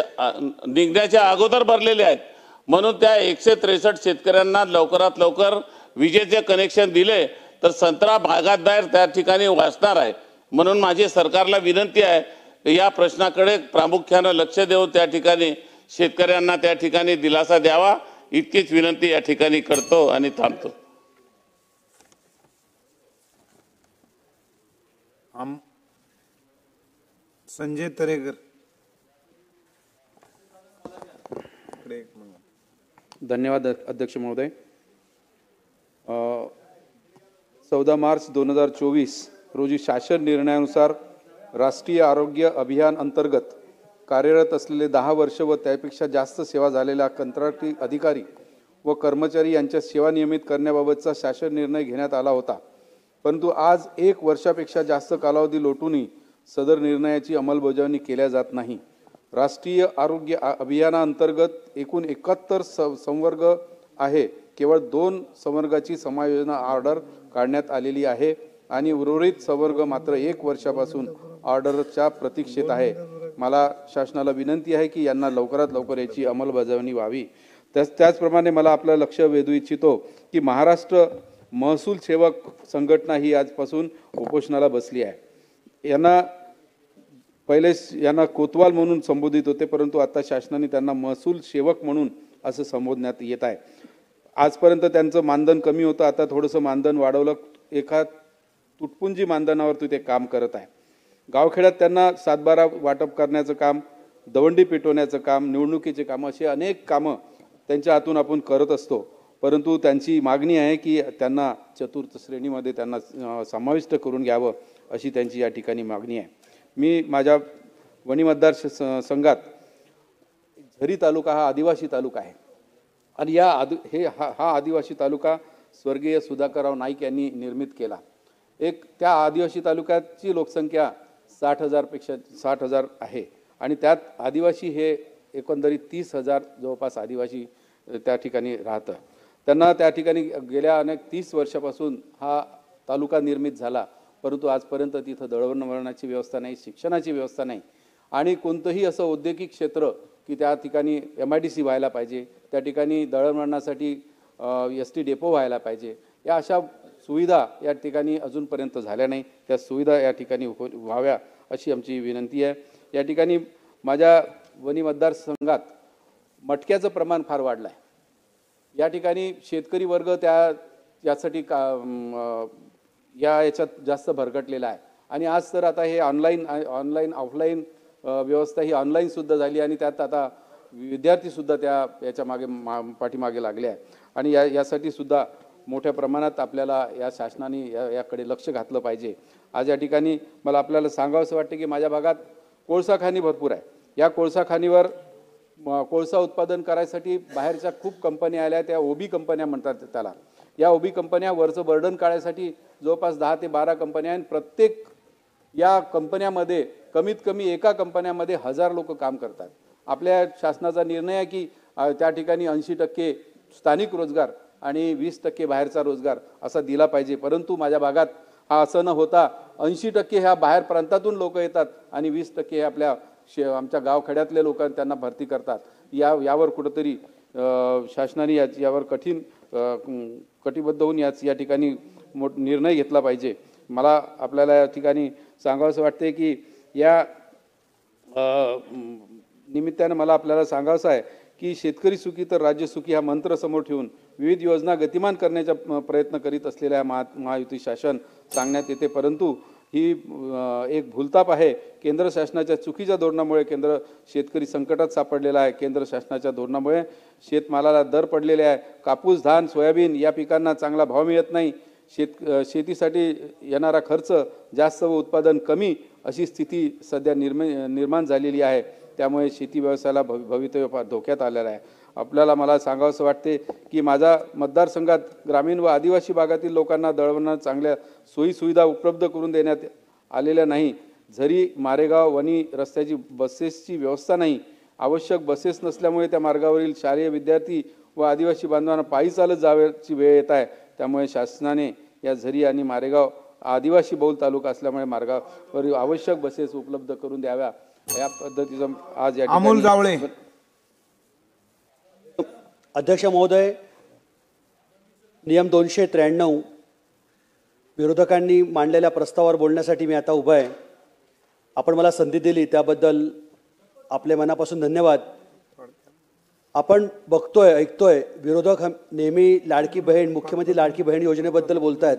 निघण्याच्या अगोदर भरलेले आहेत. म्हणून त्या 163 शेतकऱ्यांना लवकरात लवकर विजेचे कनेक्शन दिले तर 17 बागायतदार त्या ठिकाणी वाचणार आहे. म्हणून माझी सरकारला विनंती आहे की या प्रश्नाकडे प्रामुख्याने लक्ष देऊन त्या ठिकाणी शेतकऱ्यांना त्या ठिकाणी दिलासा द्यावा. इतकीच विनंती या ठिकाणी करतो आणि थांबतो. संजय तरेकर. धन्यवाद अध्यक्ष महोदय. 14 मार्च 2024 रोजी शासन निर्णयानुसार राष्ट्रीय आरोग्य अभियान अंतर्गत कार्यरत असलेले 10 वर्ष व त्यापेक्षा जास्त सेवा झालेल्या कंत्राटी अधिकारी व कर्मचारी यांच्या सेवा नियमित करण्याबाबतचा शासन निर्णय घेण्यात आला होता. परंतु आज 1 वर्षापेक्षा जास्त कालावधी लोटूनही सदर निर्णयाची अंमलबजावणी केल्या जात नाही. राष्ट्रीय आरोग्य अभियानाअंतर्गत एकूण 71 संवर्ग आहे. केवळ 2 संवर्गाची समायोजन ऑर्डर काढण्यात आलेली आहे आणि उर्वरित संवर्ग मात्र 1 वर्षापासून ऑर्डरच्या प्रतीक्षेत आहे. मला शासनाला विनंती आहे की यांना लवकरात लवकर याची अंमलबजावणी व्हावी. त्याचप्रमाणे मला आपलं लक्ष वेधू इच्छितो की महाराष्ट्र महसूल सेवक संघटना ही आजपासून उपोषणाला बसली आहे. यांना कोतवाल म्हणून संबोधित होते, परंतु आता शासनाने त्यांना महसूल सेवक म्हणून असं संबोधण्यात येत आहे. आजपर्यंत त्यांचं मानधन कमी होतं, आता थोडंसं मानधन वाढवलं. एका तुटपुंजी मानधनावर ते काम करत आहे. गावखेड्यात त्यांना 7/12 वाटप करण्याचं काम, दवंडी पेटवण्याचं काम, निवडणुकीचे काम असे अनेक कामं त्यांच्या हातून आपण करत असतो. परंतु त्यांची मागणी आहे की त्यांना चतुर्थ श्रेणीमध्ये त्यांना समाविष्ट करून घ्यावं अशी त्यांची या ठिकाणी मागणी आहे. मी माझ्या वणी मतदार संघात झरी तालुका हा आदिवासी तालुका आहे आणि हा आदिवासी तालुका स्वर्गीय सुधाकरराव नाईक यांनी निर्मित केला. त्या आदिवासी तालुक्याची लोकसंख्या 60,000 आहे आणि त्यात आदिवासी हे एकंदरीत 30,000 जवळपास आदिवासी त्या ठिकाणी राहतं. त्यांना त्या ठिकाणी गेल्या अनेक 30 वर्षापासून हा तालुका निर्मित झाला, परंतु आजपर्यंत तिथं दळणवळणाची व्यवस्था नाही, शिक्षणाची व्यवस्था नाही आणि कोणतंही असं औद्योगिक क्षेत्र की त्या ठिकाणी MIDC व्हायला पाहिजे, त्या ठिकाणी दळणवळणासाठी ST डेपो व्हायला पाहिजे. या अशा सुविधा या ठिकाणी अजूनपर्यंत झाल्या नाही. त्या सुविधा या ठिकाणी व्हाव्या अशी आमची विनंती आहे. या ठिकाणी माझ्या वणी मतदारसंघात मटक्याचं प्रमाण फार वाढलं आहे. या ठिकाणी शेतकरी वर्ग यासाठी याच्यात जास्त भरकटलेला आहे. आणि आज तर आता हे ऑनलाईन ऑफलाईन व्यवस्था ही ऑनलाईन सुद्धा झाली आणि त्यात आता विद्यार्थी सुद्धा याच्या मागे पाठीमागे लागले आहे. आणि यासाठी सुद्धा मोठ्या प्रमाणात आपल्याला या शासनाने याकडे लक्ष घातलं पाहिजे. आज या ठिकाणी मला आपल्याला सांगावंसं वाटतं की माझ्या भागात कोळसा खाणी भरपूर आहे. या कोळसा खाणीवर कोळसा उत्पादन करायसाठी बाहेरच्या खूप कंपन्या आल्या. त्या ओबी कंपन्या म्हणतात त्याला. या ओबी कंपन्या वरचं बर्डन काढायसाठी जवळपास 10 ते 12 कंपन्या आहेत. प्रत्येक या कंपन्यामध्ये कमीत कमी एका कंपन्यामध्ये 1000 लोक काम करतात. आपल्या शासनाचा निर्णय आहे की त्या ठिकाणी 80% स्थानिक रोजगार आणि 20% बाहेरचा रोजगार असा दिला पाहिजे. परंतु माझ्या भागात हा असं न होता 80% ह्या बाहेर प्रांतातून लोक येतात आणि 20% हे आपल्या आमच्या गावखेड्यातले लोक त्यांना भरती करतात. यावर कुठंतरी शासनाने यावर कटिबद्ध होऊन या ठिकाणी निर्णय घेतला पाहिजे. मला आपल्याला या ठिकाणी सांगावंसं वाटते की या निमित्तानं मला आपल्याला सांगावंसं आहे की शेतकरी सुखी तर राज्य सुखी हा मंत्र समोर ठेवून विविध योजना गतिमान करण्याचा प्रयत्न करीत असलेल्या महायुती शासन सांगण्यात येते. परंतु ही एक भूलताप आहे. केंद्र शासनाच्या चुकीच्या धोरणामुळे शेतकरी संकटात सापडलेला आहे. केंद्र शासनाच्या धोरणामुळे शेतमालाला दर पडलेले आहे. कापूस, धान, सोयाबीन या पिकांना चांगला भाव मिळत नाही. शेतीसाठी येणारा खर्च जास्त व उत्पादन कमी अशी स्थिती सध्या निर्माण झालेली आहे. त्यामुळे शेती व्यवसायाला भवितव्य फार धोक्यात आलेलं आहे. मला सांगावंसं वाटते की माझ्या मतदारसंघात ग्रामीण व आदिवासी भागातील लोकांना दळणवळण चांगल्या सोयीसुविधा उपलब्ध करून देण्यात आलेल्या नाही. झरी, मारेगाव, वणी रस्त्याची बसेसची व्यवस्था नाही. आवश्यक बसेस नसल्यामुळे त्या मार्गावरील शालेय विद्यार्थी व आदिवासी बांधवांना पायी चालत जाण्याची वेळ येत आहे. त्यामुळे शासनाने या झरी आणि मारेगाव आदिवासी बहुल तालुका असल्यामुळे मार्गावर आवश्यक बसेस उपलब्ध करून द्याव्या. या पद्धतीचं आज या अमोल जावळे. अध्यक्ष महोदय, नियम 293 विरोधकांनी मांडलेल्या प्रस्तावावर बोलण्यासाठी मी आता उभा आहे. आपण मला संधी दिली त्याबद्दल आपले मनापासून धन्यवाद. आपण बघतोय, ऐकतोय, विरोधक नेहमी लाडकी बहीण, मुख्यमंत्री लाडकी बहीण योजनेबद्दल बोलत आहेत.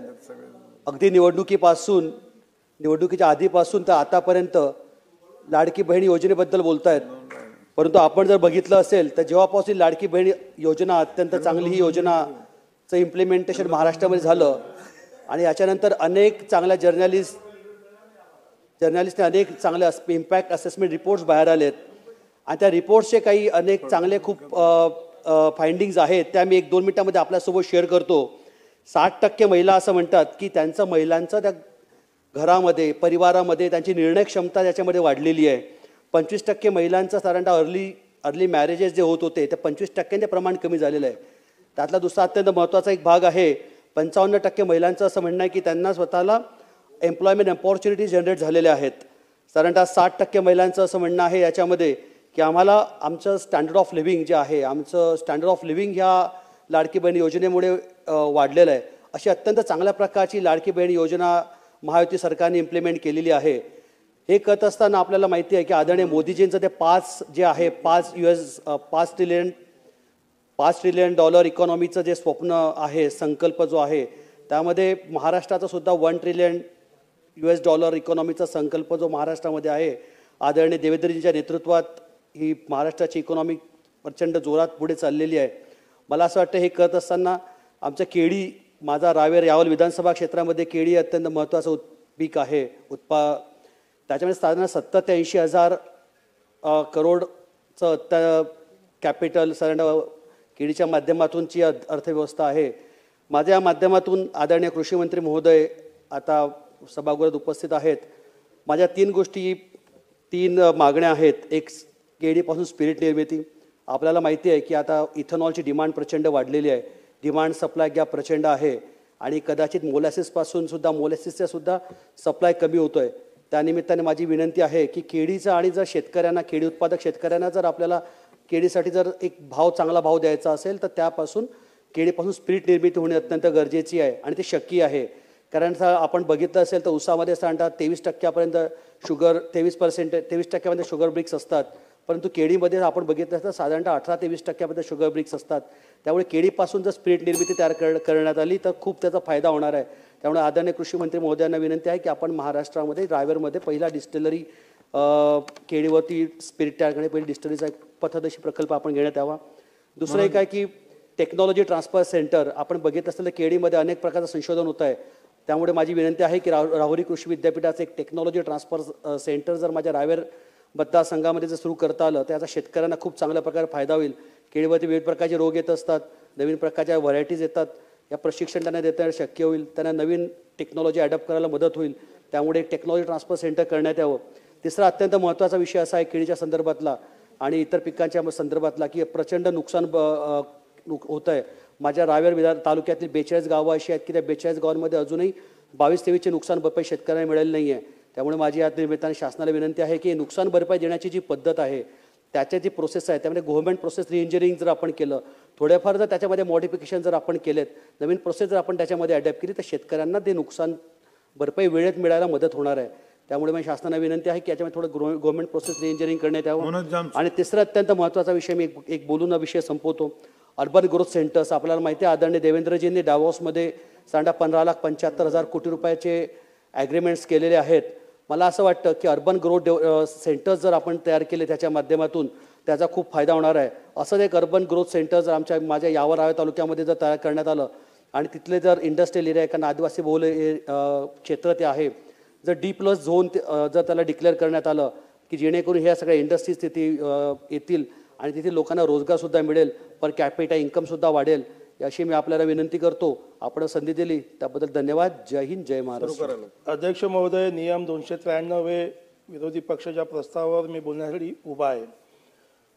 अगदी निवडणुकीच्या आधीपासून तर आतापर्यंत लाडकी बहीण योजनेबद्दल बोलत आहेत. परंतु आपण जर बघितलं असेल तर जेव्हापासून लाडकी बहीण योजना अत्यंत चांगली, ही योजनाचं इम्प्लिमेंटेशन महाराष्ट्रामध्ये झालं आणि याच्यानंतर अनेक चांगल्या जर्नलिस्टने अनेक चांगल्या इम्पॅक्ट असेसमेंट रिपोर्ट्स बाहेर आलेत आणि त्या रिपोर्ट्सचे काही अनेक चांगले खूप फाइंडिंग्ज आहेत. त्या मी 1-2 मिनिटांमध्ये आपल्यासोबत शेअर करतो. 60% महिला असं म्हणतात की महिलांचं त्या घरामध्ये, परिवारामध्ये त्यांची निर्णय क्षमता त्याच्यामध्ये वाढलेली आहे. 25% महिलांचं साधारणतः अर्ली मॅरेजेस जे होत होते ते 25% प्रमाण कमी झालेलं आहे. त्यातला दुसरा अत्यंत महत्त्वाचा एक भाग आहे, 55% महिलांचं असं म्हणणं आहे की त्यांना स्वतःला एम्प्लॉयमेंट अपॉर्च्युनिटीज जनरेट झालेल्या आहेत. साधारणतः 60% महिलांचं असं म्हणणं आहे याच्यामध्ये की आम्हाला आमचं स्टँडर्ड ऑफ लिव्हिंग जे आहे, आमचं स्टँडर्ड ऑफ लिव्हिंग ह्या लाडकी बहीण योजनेमुळे वाढलेलं आहे. अशी अत्यंत चांगल्या प्रकारची लाडकी बहीण योजना महायुती सरकारने इम्प्लिमेंट केलेली आहे. हे करत असताना आपल्याला माहिती आहे की आदरणीय मोदीजींचं ते 5 ट्रिलियन डॉलर इकॉनॉमीचं जे स्वप्न आहे, संकल्प जो आहे, त्यामध्ये महाराष्ट्राचा सुद्धा $1 ट्रिलियन इकॉनॉमीचा संकल्प जो महाराष्ट्रामध्ये आहे, आदरणीय देवेंद्रजींच्या नेतृत्वात ही महाराष्ट्राची इकॉनॉमी प्रचंड जोरात पुढे चाललेली आहे. मला असं वाटतं हे करत असताना आमच्या केळी, माझा रावेर यावल विधानसभा क्षेत्रामध्ये केळी अत्यंत महत्त्वाचं पीक आहे. त्याच्यामध्ये साधारण 70 ते 80 हजार करोडचं कॅपिटल साधारण केळीच्या माध्यमातूनची अर्थव्यवस्था आहे. माझ्या या माध्यमातून आदरणीय कृषी मंत्री महोदय आता सभागृहात उपस्थित आहेत. माझ्या 3 मागण्या आहेत. एक, केळीपासून स्पिरिट निर्मिती. आपल्याला माहिती आहे की आता इथेनॉलची डिमांड प्रचंड वाढलेली आहे. डिमांड सप्लाय गॅप प्रचंड आहे आणि कदाचित मोलॅसिसचा सुद्धा सप्लाय कमी होतोय. त्यानिमित्ताने माझी विनंती आहे की केळीचा आणि जर शेतकऱ्यांना, केळी उत्पादक शेतकऱ्यांना जर आपल्याला केळीसाठी जर एक चांगला भाव द्यायचा असेल तर त्यापासून केळीपासून स्पिरिट निर्मिती होणे अत्यंत गरजेची आहे आणि ते शक्य आहे. कारण आपण बघितलं असेल तर ऊसामध्ये साधारणतः 23% शुगर 23% शुगर ब्रिक्स असतात, परंतु केळीमध्ये आपण बघितलं तर साधारणतः 18-23% शुगर ब्रिक्स असतात. त्यामुळे केळीपासून जर स्पिरिट निर्मिती तयार करण्यात आली तर खूप त्याचा फायदा होणार आहे. त्यामुळे आदरणीय कृषी मंत्री महोदयांना विनंती आहे की आपण महाराष्ट्रामध्ये रावेरमध्ये पहिला डिस्टिलरी केळीवरती स्पिरिट तयार करणे पहिली डिस्टिलरीचा एक पथदर्शी प्रकल्प आपण घेण्यात यावा. दुसरं एक आहे की टेक्नॉलॉजी ट्रान्सफर सेंटर आपण बघितलं असेल तर केळीमध्ये अनेक प्रकारचं संशोधन होत आहे. त्यामुळे माझी विनंती आहे की राहुरी कृषी विद्यापीठाचं एक टेक्नॉलॉजी ट्रान्सफर सेंटर जर माझ्या रावेर मतदारसंघामध्ये जर सुरू करता आलं तर याचा शेतकऱ्यांना खूप चांगल्या प्रकारे फायदा होईल. केळीवरती विविध प्रकारचे रोग येत असतात, नवीन प्रकारच्या व्हरायटीज येतात, या प्रशिक्षण त्यांना देता शक्य होईल, त्यांना नवीन टेक्नॉलॉजी अडॉप्ट करायला मदत होईल. त्यामुळे एक टेक्नॉलॉजी ट्रान्सफर सेंटर करण्यात यावं. तिसरा अत्यंत महत्त्वाचा विषय असा आहे केळीच्या संदर्भातला आणि इतर पिकांच्या संदर्भातला की प्रचंड नुकसान होत आहे. माझ्या रावेर तालुक्यातील 42 गावं अशी आहेत की त्या 42 गावांमध्ये अजूनही 22-23चे नुकसान भरपाई शेतकऱ्यांना मिळाली नाही आहे. त्यामुळे माझी या निमित्ताने शासनाला विनंती आहे की नुकसान भरपाई देण्याची जी पद्धत आहे त्याची जी प्रोसेस आहे त्यामध्ये गव्हर्नमेंट प्रोसेस रिइंजिनिअरिंग जर आपण केलं, थोड्याफार जर त्याच्यामध्ये मॉडिफिकेशन जर आपण केलेत, नवीन प्रोसेस जर आपण त्याच्यामध्ये अडॅप्ट केली तर शेतकऱ्यांना ते नुकसान भरपाई वेळेत मिळायला मदत होणार आहे. त्यामुळे माझी शासनाला विनंती आहे की याच्यामध्ये थोडं गव्हर्नमेंट प्रोसेस रिइंजिनिअरिंग करण्यात यावं. आणि तिसरा अत्यंत महत्त्वाचा विषय मी एक बोलून विषय संपवतो. अर्बन ग्रोथ सेंटर्स आपल्याला माहिती आहे आदरणीय देवेंद्रजींनी डावॉसमध्ये साधारणतः 15,75,000 कोटी रुपयाचे ॲग्रीमेंट्स केलेले आहेत. मला असं वाटतं की अर्बन ग्रोथ सेंटर्स जर आपण तयार केले त्याच्या माध्यमातून त्याचा खूप फायदा होणार आहे. असंच एक अर्बन ग्रोथ सेंटर जर माझ्या यावर रावे तालुक्यामध्ये जर तयार करण्यात आलं आणि तिथले जर इंडस्ट्रियल एरिया कारण आदिवासी बहुल क्षेत्र ते आहे, जर D+ झोन जर त्याला डिक्लेअर करण्यात आलं की जेणेकरून ह्या सगळ्या इंडस्ट्रीज तिथे येतील आणि तिथे लोकांना रोजगारसुद्धा मिळेल, पर कॅपिटा इन्कमसुद्धा वाढेल, अशी मी आपल्याला विनंती करतो. आपण संधी दिली त्याबद्दल धन्यवाद. जय हिंद, जय महाराष्ट्र. अध्यक्ष महोदय, नियम 293 विरोधी पक्षाच्या प्रस्तावावर मी बोलण्यासाठी उभा आहे.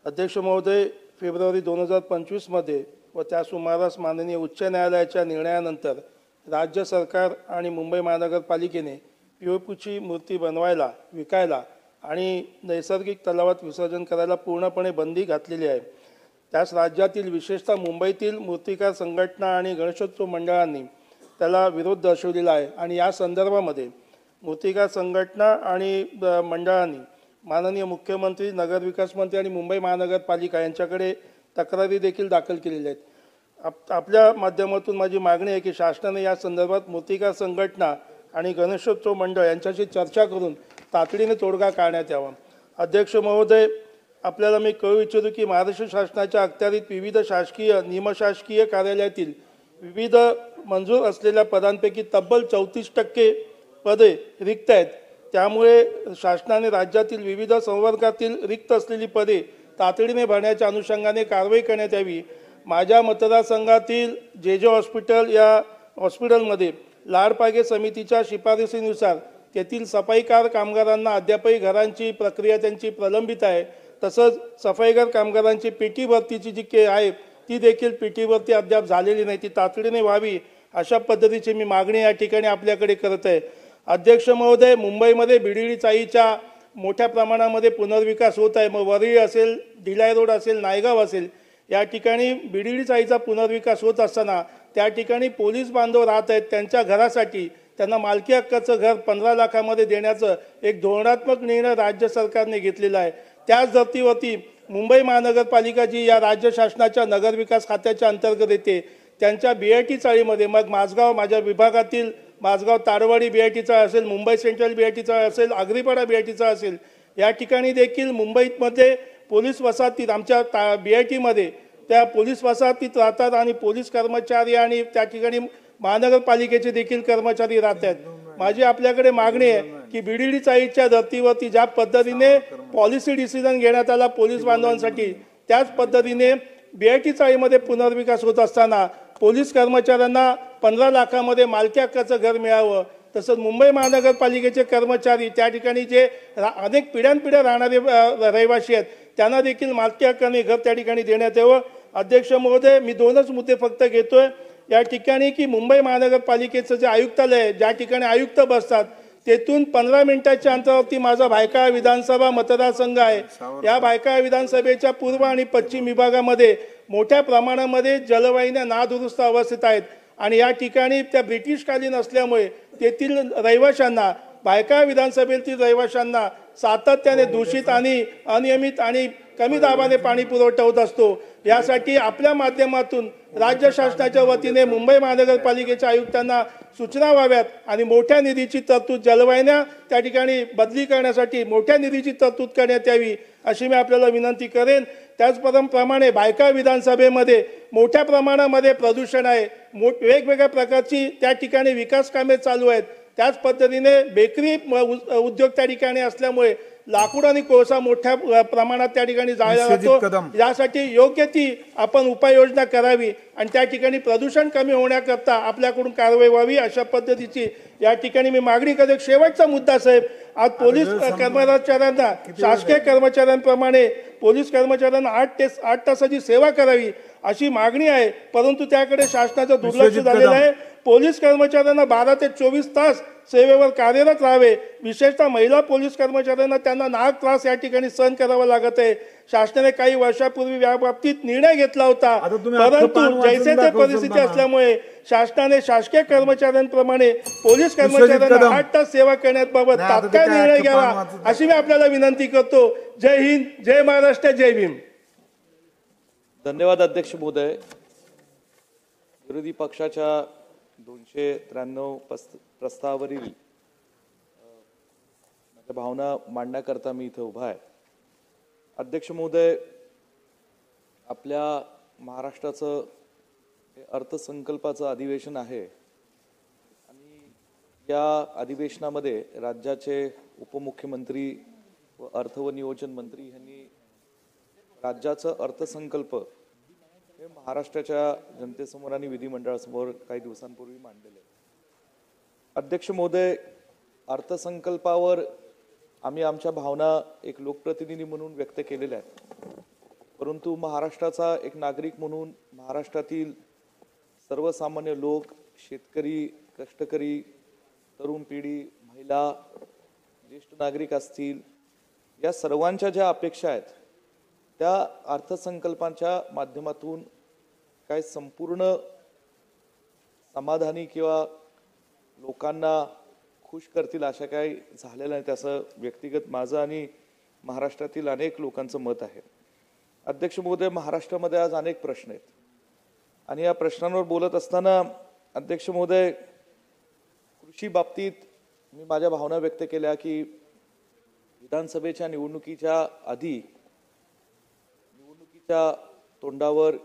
अध्यक्ष महोदय, फेब्रुवारी 2025 मध्ये व त्या सुमारास माननीय उच्च न्यायालयाच्या निर्णयानंतर राज्य सरकार आणि मुंबई महानगरपालिकेने POPची मूर्ती बनवायला, विकायला आणि नैसर्गिक तलावात विसर्जन करायला पूर्णपणे बंदी घातलेली आहे. त्यास राज्यातील विशेषतः मुंबईतील मूर्तिकार संघटना आणि गणेशोत्सव मंडळांनी त्याला विरोध दर्शवलेला आहे आणि या संदर्भामध्ये मूर्तिकार संघटना आणि मंडळांनी माननीय मुख्यमंत्री, नगरविकास मंत्री आणि मुंबई महानगरपालिका यांच्याकडे तक्रारी देखील दाखल केलेल्या आहेत. आपल्या माध्यमातून माझी मागणी आहे की शासनाने या संदर्भात मूर्तिकार संघटना आणि गणेशोत्सव मंडळ यांच्याशी चर्चा करून तातडीने तोडगा काढण्यात यावा. अध्यक्ष महोदय, आपल्याला मी कळवू इच्छितो की महाराष्ट्र शासनाच्या अखत्यारीत विविध शासकीय, निमशासकीय कार्यालयातील विविध मंजूर असलेल्या पदांपैकी तब्बल 34% पदे रिक्त आहेत. त्यामुळे शासनाने राज्यातील विविध संवर्गातील रिक्त असलेली पदे तातडीने भरण्याच्या अनुषंगाने कारवाई करण्यात यावी. माझ्या मतदारसंघातील JJ हॉस्पिटल या हॉस्पिटलमध्ये लाडपागे समितीच्या शिफारसीनुसार तेथील सफाईकार कामगारांना अद्यापही घरांची प्रक्रिया त्यांची प्रलंबित आहे. तसंच सफाईगार कामगारांची पेटी भरतीची जी आहे ती देखील पेटी भरती अद्याप झालेली नाही, ती तातडीने व्हावी अशा पद्धतीची मी मागणी या ठिकाणी आपल्याकडे करत आहे. अध्यक्ष महोदय, मुंबईमध्ये BDD चाळीच्या मोठ्या प्रमाणामध्ये पुनर्विकास होत आहे. मग वरळी असेल, ढिलाई रोड असेल, नायगाव असेल, या ठिकाणी BDD चाळीचा पुनर्विकास होत असताना त्या ठिकाणी पोलीस बांधव राहत आहेत. त्यांच्या घरासाठी त्यांना मालकी हक्काचं घर 15 लाखामध्ये देण्याचं एक धोरणात्मक निर्णय राज्य सरकारने घेतलेला आहे. त्याच धर्तीवरती मुंबई महानगरपालिका जी या राज्य शासनाच्या नगरविकास खात्याच्या अंतर्गत येते, त्यांच्या BIT चाळीमध्ये मग माझगाव, माझ्या विभागातील माझगाव ताडवाडी BIT चाळ असेल, मुंबई सेंट्रल BIT चाळ असेल, आगरीपाडा BIT चाळ असेल, या ठिकाणी देखील मुंबईमध्ये पोलीस वसाहतीत आमच्या BIT मध्ये त्या पोलीस वसाहतीत राहतात आणि पोलीस कर्मचारी आणि त्या ठिकाणी महानगरपालिकेचे देखील कर्मचारी राहतात. माझी आपल्याकडे मागणी आहे की BDD चाळीच्या धर्तीवरती ज्या पद्धतीने पॉलिसी डिसिजन घेण्यात आला पोलीस बांधवांसाठी, त्याच पद्धतीने BIT चाळीमध्ये पुनर्विकास होत असताना पोलीस कर्मचाऱ्यांना 15 लाखामध्ये मालकी हक्काचं घर मिळावं. तसंच मुंबई महानगरपालिकेचे कर्मचारी त्या ठिकाणी जे अनेक पिढ्यानपिढ्या राहणारे रहिवासी आहेत त्यांना देखील मालकी हक्काने घर त्या ठिकाणी देण्यात यावं. अध्यक्ष महोदय, मी 2च मुद्दे फक्त घेतोय या ठिकाणी की मुंबई महानगरपालिकेचं जे आयुक्तालय आहे, ज्या ठिकाणी आयुक्त बसतात तेथून 15 मिनिटाच्या अंतरावरती माझा भायखळा विधानसभा मतदारसंघ आहे. या भायखळा विधानसभेच्या पूर्व आणि पश्चिम विभागामध्ये मोठ्या प्रमाणामध्ये जलवाहिन्या नादुरुस्त अवस्थेत आहेत आणि या ठिकाणी त्या ब्रिटिशकालीन असल्यामुळे तेथील रहिवाशांना, भायखळा विधानसभेतील रहिवाशांना सातत्याने दूषित आणि अनियमित आणि कमी दाबाने पाणी पुरवठा होत असतो. यासाठी आपल्या माध्यमातून राज्य शासनाच्या वतीने मुंबई महानगरपालिकेच्या आयुक्तांना सूचना व्हाव्यात आणि मोठ्या निधीची तरतूद, जलवाहिन्या त्या ठिकाणी बदली करण्यासाठी मोठ्या निधीची तरतूद करण्यात यावी अशी मी आपल्याला विनंती करेन. त्याचप्रमाणे भायखळा विधानसभेमध्ये मोठ्या प्रमाणामध्ये प्रदूषण आहे. वेगवेगळ्या प्रकारची त्या ठिकाणी विकास कामे चालू आहेत. त्याच पद्धतीने बेकरी उद्योग त्या ठिकाणी असल्यामुळे लाकूड आणि कोळसा मोठ्या प्रमाणात त्या ठिकाणी जाळला जातो. यासाठी योग्य ती आपण उपाययोजना करावी आणि त्या ठिकाणी प्रदूषण कमी होण्याकरता आपल्याकडून कारवाई व्हावी अशा पद्धतीची या ठिकाणी मी मागणी करतो. शेवटचा मुद्दा साहेब, आज पोलीस कर्मचाऱ्यांना, शासकीय कर्मचाऱ्यांप्रमाणे पोलीस कर्मचाऱ्यांना 8 तासाची सेवा करावी अशी मागणी आहे, परंतु त्याकडे शासनाचं दुर्लक्ष झालेलं आहे. पोलीस कर्मचाऱ्यांना 12 ते 24 तास सेवेवर कार्यरत राहावे. विशेषतः महिला पोलीस कर्मचाऱ्यांना त्यांना नाहक त्रास या ठिकाणी सहन करावा लागत आहे. शासनाने काही वर्षापूर्वी याबाबतीत निर्णय घेतला होता, परंतु जैसे ते परिस्थिती असल्यामुळे शासनाने शासकीय कर्मचाऱ्यांप्रमाणे पोलीस कर्मचाऱ्यांना 8 तास सेवा करण्याबाबत तात्काळ निर्णय घ्यावा अशी मी आपल्याला विनंती करतो. जय हिंद, जय महाराष्ट्र, जय भीम. धन्यवाद अध्यक्ष महोदय. विरोधी पक्षाच्या 293 प्रस्तावावरील माझ्या भावना मांडण्याकरता मी इथे उभा आहे. अध्यक्ष महोदय, आपल्या महाराष्ट्राचं अर्थसंकल्पाचं अधिवेशन आहे आणि या अधिवेशनामध्ये राज्याचे उपमुख्यमंत्री व अर्थ व नियोजन मंत्री यांनी राज्याचं अर्थसंकल्प हे महाराष्ट्राच्या जनतेसमोर आणि विधिमंडळासमोर काही दिवसांपूर्वी मांडलेले आहे. अध्यक्ष महोदय, अर्थसंकल्पावर आम्ही आमच्या भावना एक लोकप्रतिनिधी म्हणून व्यक्त केलेल्या आहेत, परंतु महाराष्ट्राचा एक नागरिक म्हणून महाराष्ट्रातील सर्वसामान्य लोक, शेतकरी, कष्टकरी, तरुण पिढी, महिला, ज्येष्ठ नागरिक असतील, या सर्वांच्या ज्या अपेक्षा आहेत त्या अर्थसंकल्पाच्या माध्यमातून काय संपूर्ण समाधानी किंवा लोकांना खुश करतील अशा काही झालेलं नाही, त्याचं व्यक्तिगत माझं आणि महाराष्ट्रातील अनेक लोकांचं मत आहे. अध्यक्ष महोदय, महाराष्ट्रामध्ये आज अनेक प्रश्न आहेत आणि या प्रश्नांवर बोलत असताना अध्यक्ष महोदय, कृषी बाबतीत मी माझ्या भावना व्यक्त केल्या की विधानसभेच्या निवडणुकीच्या आधी निवडणुकीच्या तोंडावर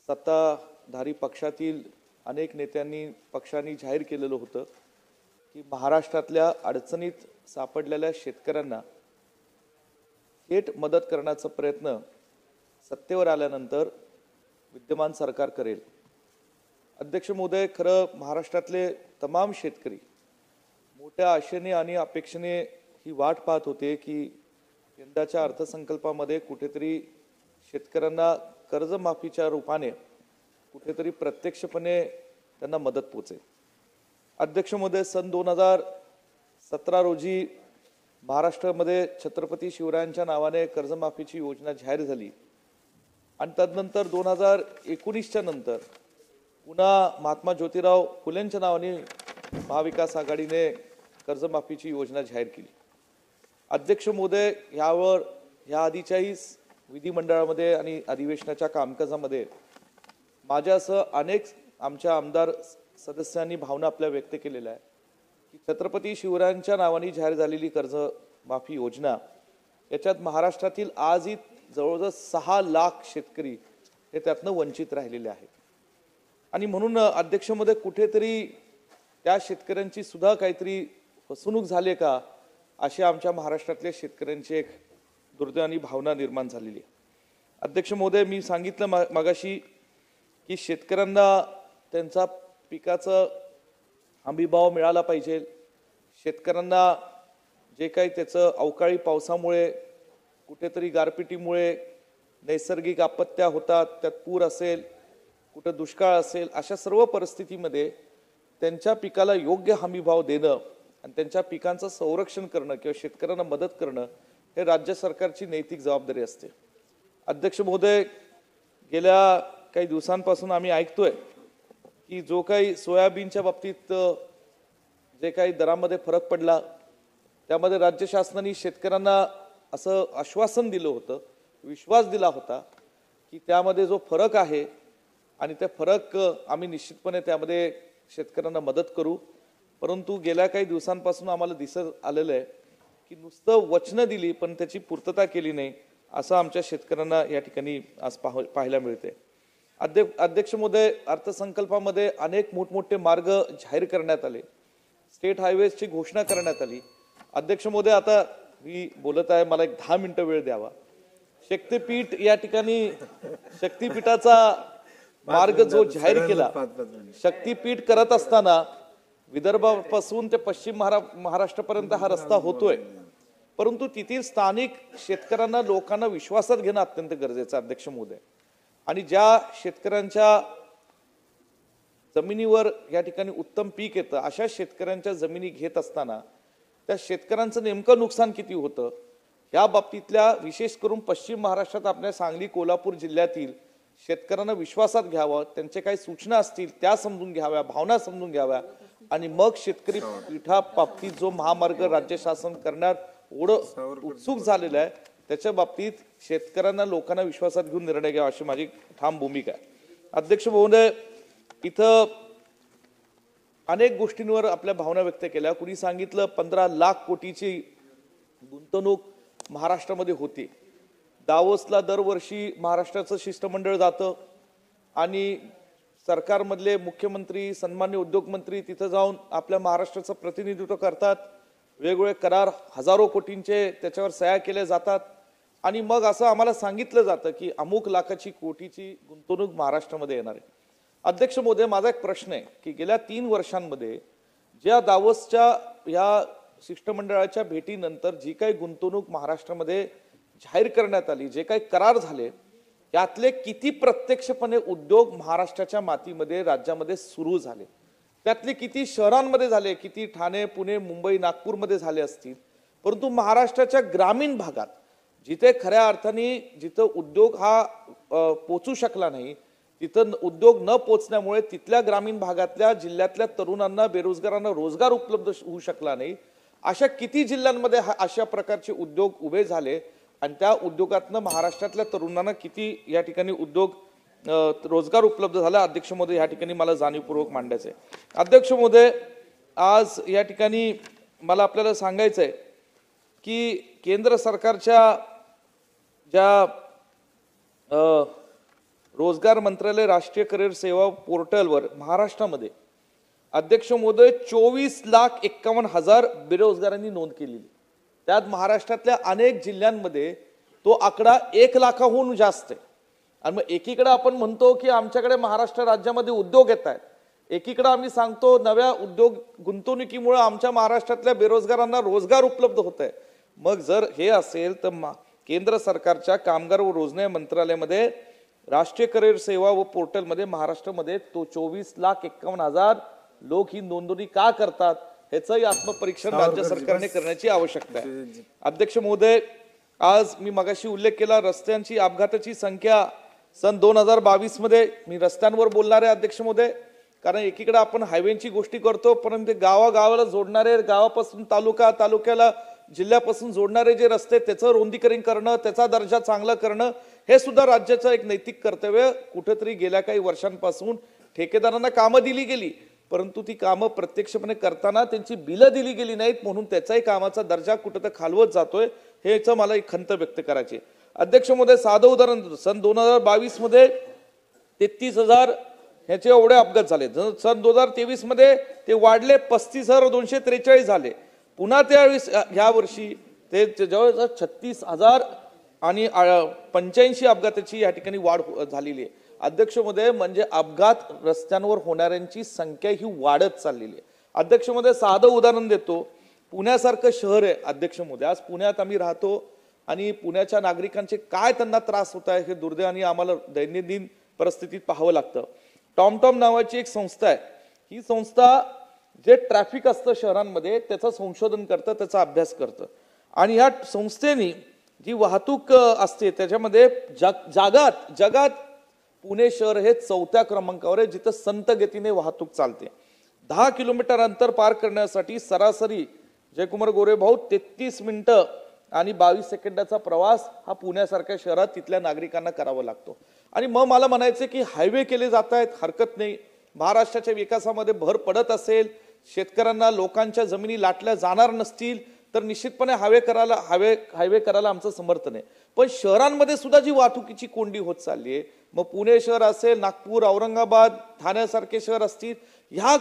सत्ताधारी पक्षातील अनेक नेत्यांनी, पक्षांनी जाहीर केलेलं होतं की महाराष्ट्रातल्या अडचणीत सापडलेल्या शेतकऱ्यांना थेट मदत करण्याचा प्रयत्न सत्तेवर आल्यानंतर विद्यमान सरकार करेल. अध्यक्ष महोदय, खरं महाराष्ट्रातले तमाम शेतकरी मोठ्या आशेने आणि अपेक्षेने ही वाट पाहत होते की यंदाच्या अर्थसंकल्पामध्ये कुठेतरी शेतकऱ्यांना कर्जमाफीच्या रूपाने कुठेतरी प्रत्यक्षपणे त्यांना मदत पोहोचेल. अध्यक्ष महोदय, सन 2017 रोजी महाराष्ट्रामध्ये छत्रपती शिवरायांच्या नावाने कर्जमाफीची योजना जाहीर झाली आणि तदनंतर 2019च्या नंतर पुन्हा महात्मा ज्योतिराव फुलेंच्या नावाने महाविकास आघाडीने कर्जमाफीची योजना जाहीर केली. अध्यक्ष महोदय, यावर ह्या आधीच्याही विधिमंडळामध्ये आणि अधिवेशनाच्या कामकाजामध्ये माझ्यासह अनेक आमच्या आमदार सदस्यांनी भावना आपल्या व्यक्त केलेल्या आहे की छत्रपती शिवरायांच्या नावाने जाहीर झालेली कर्जमाफी योजना याच्यात महाराष्ट्रातील आजही जवळजवळ 6 लाख शेतकरी हे त्यातनं वंचित राहिलेले आहेत आणि म्हणून अध्यक्ष महोदय, कुठेतरी त्या शेतकऱ्यांची सुद्धा काहीतरी फसवणूक झाली का अशी आमच्या महाराष्ट्रातल्या शेतकऱ्यांची एक दुर्दैवानी भावना निर्माण झालेली आहे. अध्यक्ष महोदय, मी सांगितलं मगाशी की शेतकऱ्यांना त्यांचा पिकाचं हमीभाव मिळाला पाहिजे. शेतकऱ्यांना जे काही त्याचं अवकाळी पावसामुळे, कुठेतरी गारपिटीमुळे नैसर्गिक आपत्त्या होतात, त्यात पूर असेल, कुठं दुष्काळ असेल, अशा सर्व परिस्थितीमध्ये त्यांच्या पिकाला योग्य हमीभाव देणं आणि त्यांच्या पिकांचं संरक्षण करणं किंवा शेतकऱ्यांना मदत करणं हे राज्य सरकारची नैतिक जबाबदारी असते. अध्यक्ष महोदय, गेल्या काही दिवसांपासून आम्ही ऐकतोय की जो काही सोयाबीनच्या बाबतीत जे काही दरामध्ये फरक पडला त्यामध्ये राज्य शासनाने शेतकऱ्यांना असं आश्वासन दिलं होतं, विश्वास दिला होता की त्यामध्ये जो फरक आहे आणि ते फरक आम्ही निश्चितपणे त्यामध्ये शेतकऱ्यांना मदत करू. परंतु गेल्या काही दिवसांपासून आम्हाला दिसत आलेलं आहे की नुसतं वचनं दिली पण त्याची पूर्तता केली नाही असं आमच्या शेतकऱ्यांना या ठिकाणी आज पाहायला मिळते. अध्यक्ष महोदय, अर्थसंकल्पामध्ये अनेक मोठमोठे मार्ग जाहीर करण्यात आले, स्टेट हायवेजची घोषणा करण्यात आली. अध्यक्ष महोदय, आता मी बोलत आहे, मला एक 10 मिनिटं वेळ द्यावा. शक्तीपीठ या ठिकाणी शक्तीपीठाचा मार्ग जो जाहीर केला, शक्तीपीठ करत असताना विदर्भापासून ते पश्चिम महाराष्ट्रापर्यंत हा रस्ता होतोय, परंतु तेथील स्थानिक शेतकऱ्यांना लोकांना विश्वासात घेणं अत्यंत गरजेचं आहे. अध्यक्ष महोदय, आणि ज्या शेतकऱ्यांच्या जमिनीवर या ठिकाणी उत्तम पीक येतं अशा शेतकऱ्यांच्या जमिनी घेत असताना त्या शेतकऱ्यांचं नेमकं नुकसान किती होतं या बाबतीतल्या विशेष करून पश्चिम महाराष्ट्रात आपल्या सांगली कोल्हापूर जिल्ह्यातील शेतकऱ्यांना विश्वासात घ्यावं, त्यांचे काही सूचना असतील त्या समजून घ्याव्या, भावना समजून घ्याव्या आणि मग शेतकरी पीठा बाबतीत जो महामार्ग राज्य शासन करण्यात एवढं उत्सुक झालेलं आहे त्याच्या बाबतीत शेतकऱ्यांना लोकांना विश्वासात घेऊन निर्णय घ्यावा अशी माझी ठाम भूमिका आहे. अध्यक्ष महोदय, इथं अनेक गोष्टींवर आपल्या भावना व्यक्त केल्या. कुणी सांगितलं 15 लाख कोटीची गुंतवणूक महाराष्ट्रामध्ये होती. दावोसला दरवर्षी महाराष्ट्राचं शिष्टमंडळ जातं आणि सरकारमधले मुख्यमंत्री, सन्मान्य उद्योगमंत्री तिथं जाऊन आपल्या महाराष्ट्राचं प्रतिनिधित्व करतात. वेगवेगळे करार हजारो कोटींचे त्याच्यावर सह्या केल्या जातात आणि मग असं आम्हाला सांगितलं जातं की अमुक लाखाची कोटीची गुंतवणूक महाराष्ट्रामध्ये येणार आहे. अध्यक्ष महोदय, माझा एक प्रश्न आहे की गेल्या 3 वर्षांमध्ये ज्या दावोसच्या या शिष्टमंडळाच्या भेटीनंतर जी काही गुंतवणूक महाराष्ट्रामध्ये जाहीर करण्यात आली, जे काही करार झाले, यातले किती प्रत्यक्षपणे उद्योग महाराष्ट्राच्या मातीमध्ये राज्यामध्ये सुरू झाले, त्यातले किती शहरांमध्ये झाले, किती ठाणे, पुणे, मुंबई, नागपूरमध्ये झाले असतील. परंतु महाराष्ट्राच्या ग्रामीण भागात जिथे खऱ्या अर्थाने जिथं उद्योग हा पोचू शकला नाही, तिथं उद्योग न पोचण्यामुळे तिथल्या ग्रामीण भागातल्या जिल्ह्यातल्या तरुणांना, बेरोजगारांना रोजगार उपलब्ध होऊ शकला नाही. अशा किती जिल्ह्यांमध्ये अशा प्रकारचे उद्योग उभे झाले आणि त्या उद्योगातनं महाराष्ट्रातल्या तरुणांना किती या ठिकाणी रोजगार उपलब्ध झाला. अध्यक्ष महोदय, या ठिकाणी मला जाणीवपूर्वक मांडायचं आहे. अध्यक्ष महोदय, आज या ठिकाणी मला आपल्याला सांगायचं आहे की केंद्र सरकारच्या ज्या रोजगार मंत्रालय राष्ट्रीय करिअर सेवा पोर्टलवर महाराष्ट्रामध्ये अध्यक्ष महोदय 24,51,000 बेरोजगारांनी नोंद केलेली. त्यात महाराष्ट्रातल्या अनेक जिल्ह्यांमध्ये तो आकडा 1 लाखाहून जास्त आहे. आणि मग एकीकडे आपण म्हणतो की आमच्याकडे महाराष्ट्र राज्यामध्ये उद्योग येत आहेत, एकीकडे आम्ही सांगतो नव्या उद्योग गुंतवणुकीमुळे आमच्या महाराष्ट्रातल्या बेरोजगारांना रोजगार उपलब्ध होत आहे. मग जर हे असेल तर केंद्र सरकारच्या कामगार व रोजगार मंत्रालयामध्ये राष्ट्रीय करिअर सेवा व पोर्टलमध्ये महाराष्ट्रामध्ये तो 24,51,000 लोक ही नोंदणी का करतात ह्याचंही आत्मपरीक्षण राज्य सरकारने करण्याची आवश्यकता आहे. अध्यक्ष महोदय, आज मी मगाशी उल्लेख केला रस्त्यांची अपघाताची संख्या सन 2022 मध्ये, मी रस्त्यांवर बोलणार आहे अध्यक्ष महोदय, कारण एकीकडे आपण हायवेची गोष्टी करतो परंतु गावागावाला जोडणारे, गावापासून तालुक्याला जिल्ह्यापासून जोडणारे जे रस्ते त्याचं रुंदीकरण करणं, त्याचा दर्जा चांगला करणं हे सुद्धा राज्याचं एक नैतिक कर्तव्य. कुठेतरी गेल्या काही वर्षांपासून ठेकेदारांना कामं दिली गेली परंतु ती कामं प्रत्यक्षपणे करताना त्यांची बिलं दिली गेली नाहीत, म्हणून त्याचाही कामाचा दर्जा कुठं तर खालवत जातोय. हेच मला एक खंत व्यक्त करायची. अध्यक्ष महोदय, साधं उदाहरण, सन 2022 मध्ये 33,000 ह्याचे एवढे अपघात झाले. सन 2023 मध्ये ते वाढले, 35,243 झाले. पुन्हा त्यावेळेस ह्या वर्षी ते जवळजवळ 36,000 आणि 85 अपघाताची या ठिकाणी वाढ झालेली आहे. अध्यक्ष महोदय, म्हणजे अपघात रस्त्यांवर होणाऱ्यांची संख्या ही वाढत चाललेली आहे. अध्यक्ष महोदय, साधं उदाहरण देतो. पुण्यासारखं शहर आहे अध्यक्ष महोदय, आज पुण्यात आम्ही राहतो आणि पुण्याच्या नागरिकांचे काय त्यांना त्रास होत आहे हे दुर्दैवाने आम्हाला दैनंदिन परिस्थितीत पाहावं लागतं. टॉमटॉम नावाची एक संस्था आहे. ही संस्था जे ट्रॅफिक असतं शहरांमध्ये त्याचं संशोधन करतं, त्याचा अभ्यास करतं. आणि या संस्थेने जी वाहतूक असते त्याच्यामध्ये जगात पुणे शहर हे 4थ्या क्रमांकावर आहे, जिथं संत गतीने वाहतूक चालते. 10 किलोमीटर अंतर पार करण्यासाठी सरासरी जयकुमार गोरे भाऊ 33 मिनिटं आणि 22 सेकंदाचा प्रवास हा पुण्यासारख्या शहरात तिथल्या नागरिकांना करावा लागतो. आणि मग मला म्हणायचं की हायवे केले जात आहेत, हरकत नाही. महाराष्ट्राच्या विकासामध्ये भर पडत असेल, शेतकऱ्यांना लोकांच्या जमिनी लाटल्या जाणार नसतील तर निश्चितपणे हायवे करायला आमचं समर्थन आहे. पण शहरांमध्ये सुद्धा जी वाहतुकीची कोंडी होत चालली आहे, मग पुणे शहर असेल, नागपूर, औरंगाबाद, ठाण्यासारखे शहर असतील, ह्या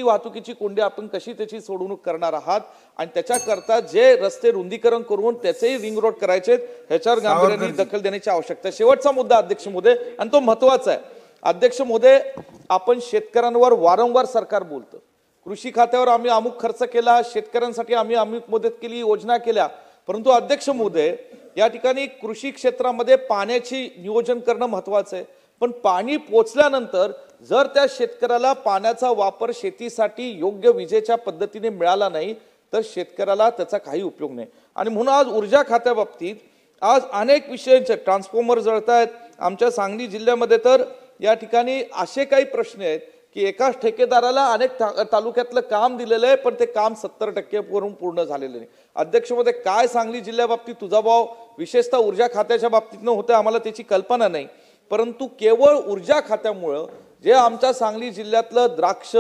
वाहतुकीची कोंडी आपण कशी त्याची सोडवणूक करणार आहात आणि त्याच्याकरता जे रस्ते रुंदीकरण करून त्याचेही रिंग रोड करायचे, ह्याच्यावर गांभीर्याने दखल देण्याची आवश्यकता आहे. शेवटचा मुद्दा अध्यक्ष महोदय, आणि तो महत्वाचा आहे. अध्यक्ष महोदय, आपण शेतकऱ्यांवर वारंवार सरकार बोलतं, कृषी खात्यावर आम्ही अमुक खर्च केला, शेतकऱ्यांसाठी आम्ही अमुक मदत केली, योजना केल्या. परंतु अध्यक्ष महोदय, या ठिकाणी कृषी क्षेत्रामध्ये पाण्याची नियोजन करणं महत्वाचं आहे. पण पाणी पोचल्यानंतर जर त्या शेतकऱ्याला पाण्याचा वापर शेतीसाठी योग्य विजेच्या पद्धतीने मिळाला नाही तर शेतकऱ्याला त्याचा काही उपयोग नाही. आणि म्हणून आज ऊर्जा खात्याबाबतीत आज अनेक विषयांचे ट्रान्सफॉर्मर जळत आहेत. आमच्या सांगली जिल्ह्यामध्ये तर या ठिकाणी असे काही प्रश्न आहेत की एकाच ठेकेदाराला अनेक तालुक्यातलं काम दिलेलं आहे, पण ते काम 70% वरून पूर्ण झालेलं नाही. अध्यक्ष महोदय, काय सांगली जिल्ह्याबाबतीत तुझा भाव विशेषतः ऊर्जा खात्याच्या बाबतीत न होतं आम्हाला त्याची कल्पना नाही, परंतु केवळ ऊर्जा खात्यामुळं जे आमच्या सांगली जिल्ह्यातलं द्राक्ष,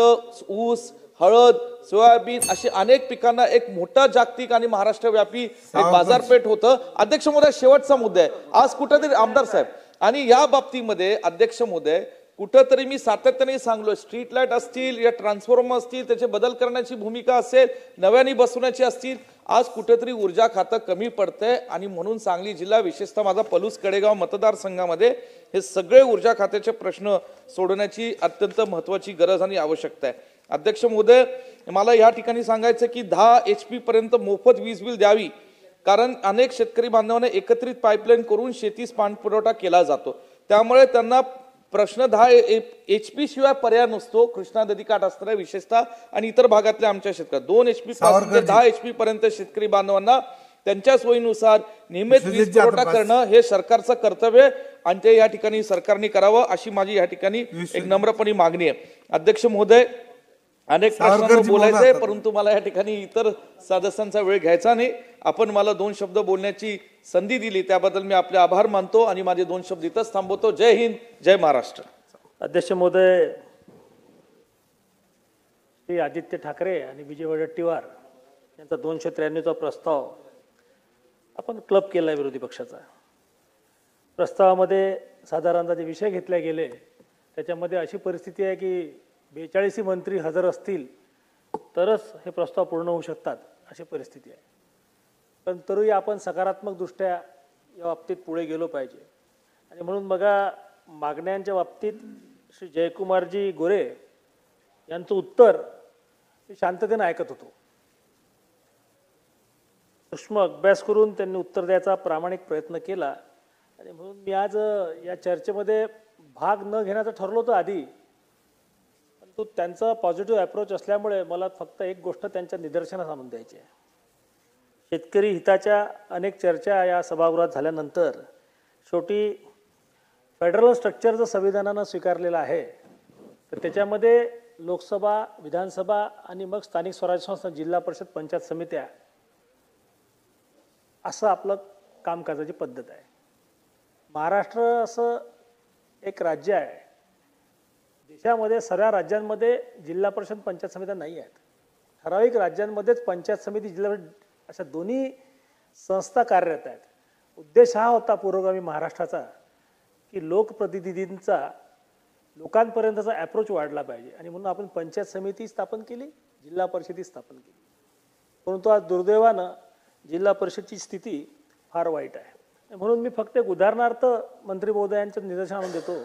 ऊस, हळद, सोयाबीन अशी अनेक पिकांना एक मोठा जागतिक आणि महाराष्ट्रव्यापी एक बाजारपेठ होतं. अध्यक्ष महोदय, शेवटचा मुद्दा आहे. आज कुठेतरी आमदार साहेब, आणि या बाबतीमध्ये अध्यक्ष महोदय कुठंतरी मी सातत्याने सांगलो, स्ट्रीट लाईट असतील या ट्रान्सफॉर्मर असतील त्याचे बदल करण्याची भूमिका असेल, नव्याने बसवण्याची असतील, आज कुठेतरी ऊर्जा खातं कमी पडतंय. आणि म्हणून सांगली जिल्हा, विशेषतः माझा पलूस कडेगाव मतदारसंघामध्ये हे सगळे ऊर्जा खात्याचे प्रश्न सोडवण्याची अत्यंत महत्वाची गरज आणि आवश्यकता आहे. अध्यक्ष महोदय, मला या ठिकाणी सांगायचं की 10 HP पर्यंत मोफत वीज बिल द्यावी, कारण अनेक शेतकरी बांधवांना एकत्रित पाईपलाईन करून शेतीस पाणी पुरवठा केला जातो, त्यामुळे त्यांना प्रश्न 10 HP शिवाय पर्याय नसतो. कृष्णा नदी काठ असणाऱ्या विशेषतः आणि इतर भागातल्या आमच्या शेतकऱ्या 2 HP पासून ते 10 HP पर्यंत शेतकरी बांधवांना त्यांच्या सोयीनुसार नियमित वीज पुरवठा करणं हे सरकारचं कर्तव्य आणि ते या ठिकाणी सरकारने करावं अशी माझी या ठिकाणी एक नम्रपणे मागणी आहे. अध्यक्ष महोदय, अनेक प्रश्नांवर बोलायचंय, परंतु मला या ठिकाणी इतर सदस्यांचा वेळ घ्यायचा नाही. आपण मला 2 शब्द बोलण्याची संधी दिली त्याबद्दल मी आपले आभार मानतो आणि माझे 2 शब्द इथंच थांबवतो. जय हिंद, जय महाराष्ट्र. अध्यक्ष महोदय, श्री आदित्य ठाकरे आणि विजय वडेट्टीवार यांचा 293चा प्रस्ताव आपण क्लब केला आहे विरोधी पक्षाचा. प्रस्तावामध्ये साधारणतः जे विषय घेतले गेले त्याच्यामध्ये अशी परिस्थिती आहे की 42 मंत्री हजर असतील तरच हे प्रस्ताव पूर्ण होऊ शकतात अशी परिस्थिती आहे. पण तरीही आपण सकारात्मक दृष्ट्या या बाबतीत पुढे गेलो पाहिजे. आणि म्हणून बघा, मागण्यांच्या बाबतीत श्री जयकुमारजी गोरे यांचं उत्तर मी शांततेने ऐकत होतो. सूक्ष्म अभ्यास करून त्यांनी उत्तर द्यायचा प्रामाणिक प्रयत्न केला. आणि म्हणून मी आज या चर्चेमध्ये भाग न घेण्याचं ठरलो होतं आधी, परंतु त्यांचा पॉझिटिव्ह अप्रोच असल्यामुळे मला फक्त एक गोष्ट त्यांच्या निदर्शनास आणून द्यायची आहे. शेतकरी हिताच्या अनेक चर्चा या सभागृहात झाल्यानंतर शेवटी फेडरल स्ट्रक्चर जर संविधानानं स्वीकारलेलं आहे तर त्याच्यामध्ये लोकसभा, विधानसभा आणि मग स्थानिक स्वराज्य संस्था, जिल्हा परिषद, पंचायत समित्या असं आपलं कामकाजाची पद्धत आहे. महाराष्ट्र असं एक राज्य आहे, देशामध्ये सर्व राज्यांमध्ये जिल्हा परिषद, पंचायत समित्या नाही आहेत. ठराविक राज्यांमध्येच पंचायत समिती, जिल्हा परिषद अशा दोन्ही संस्था कार्यरत आहेत. उद्देश हा होता पुरोगामी महाराष्ट्राचा की लोकप्रतिनिधींचा लोकांपर्यंतचा अप्रोच वाढला पाहिजे. आणि म्हणून आपण पंचायत समिती स्थापन केली, जिल्हा परिषदी स्थापन केली. परंतु आज दुर्दैवानं जिल्हा परिषदची स्थिती फार वाईट आहे. म्हणून मी फक्त एक उदाहरणार्थ मंत्री महोदयांचं निदर्शन आणून देतो.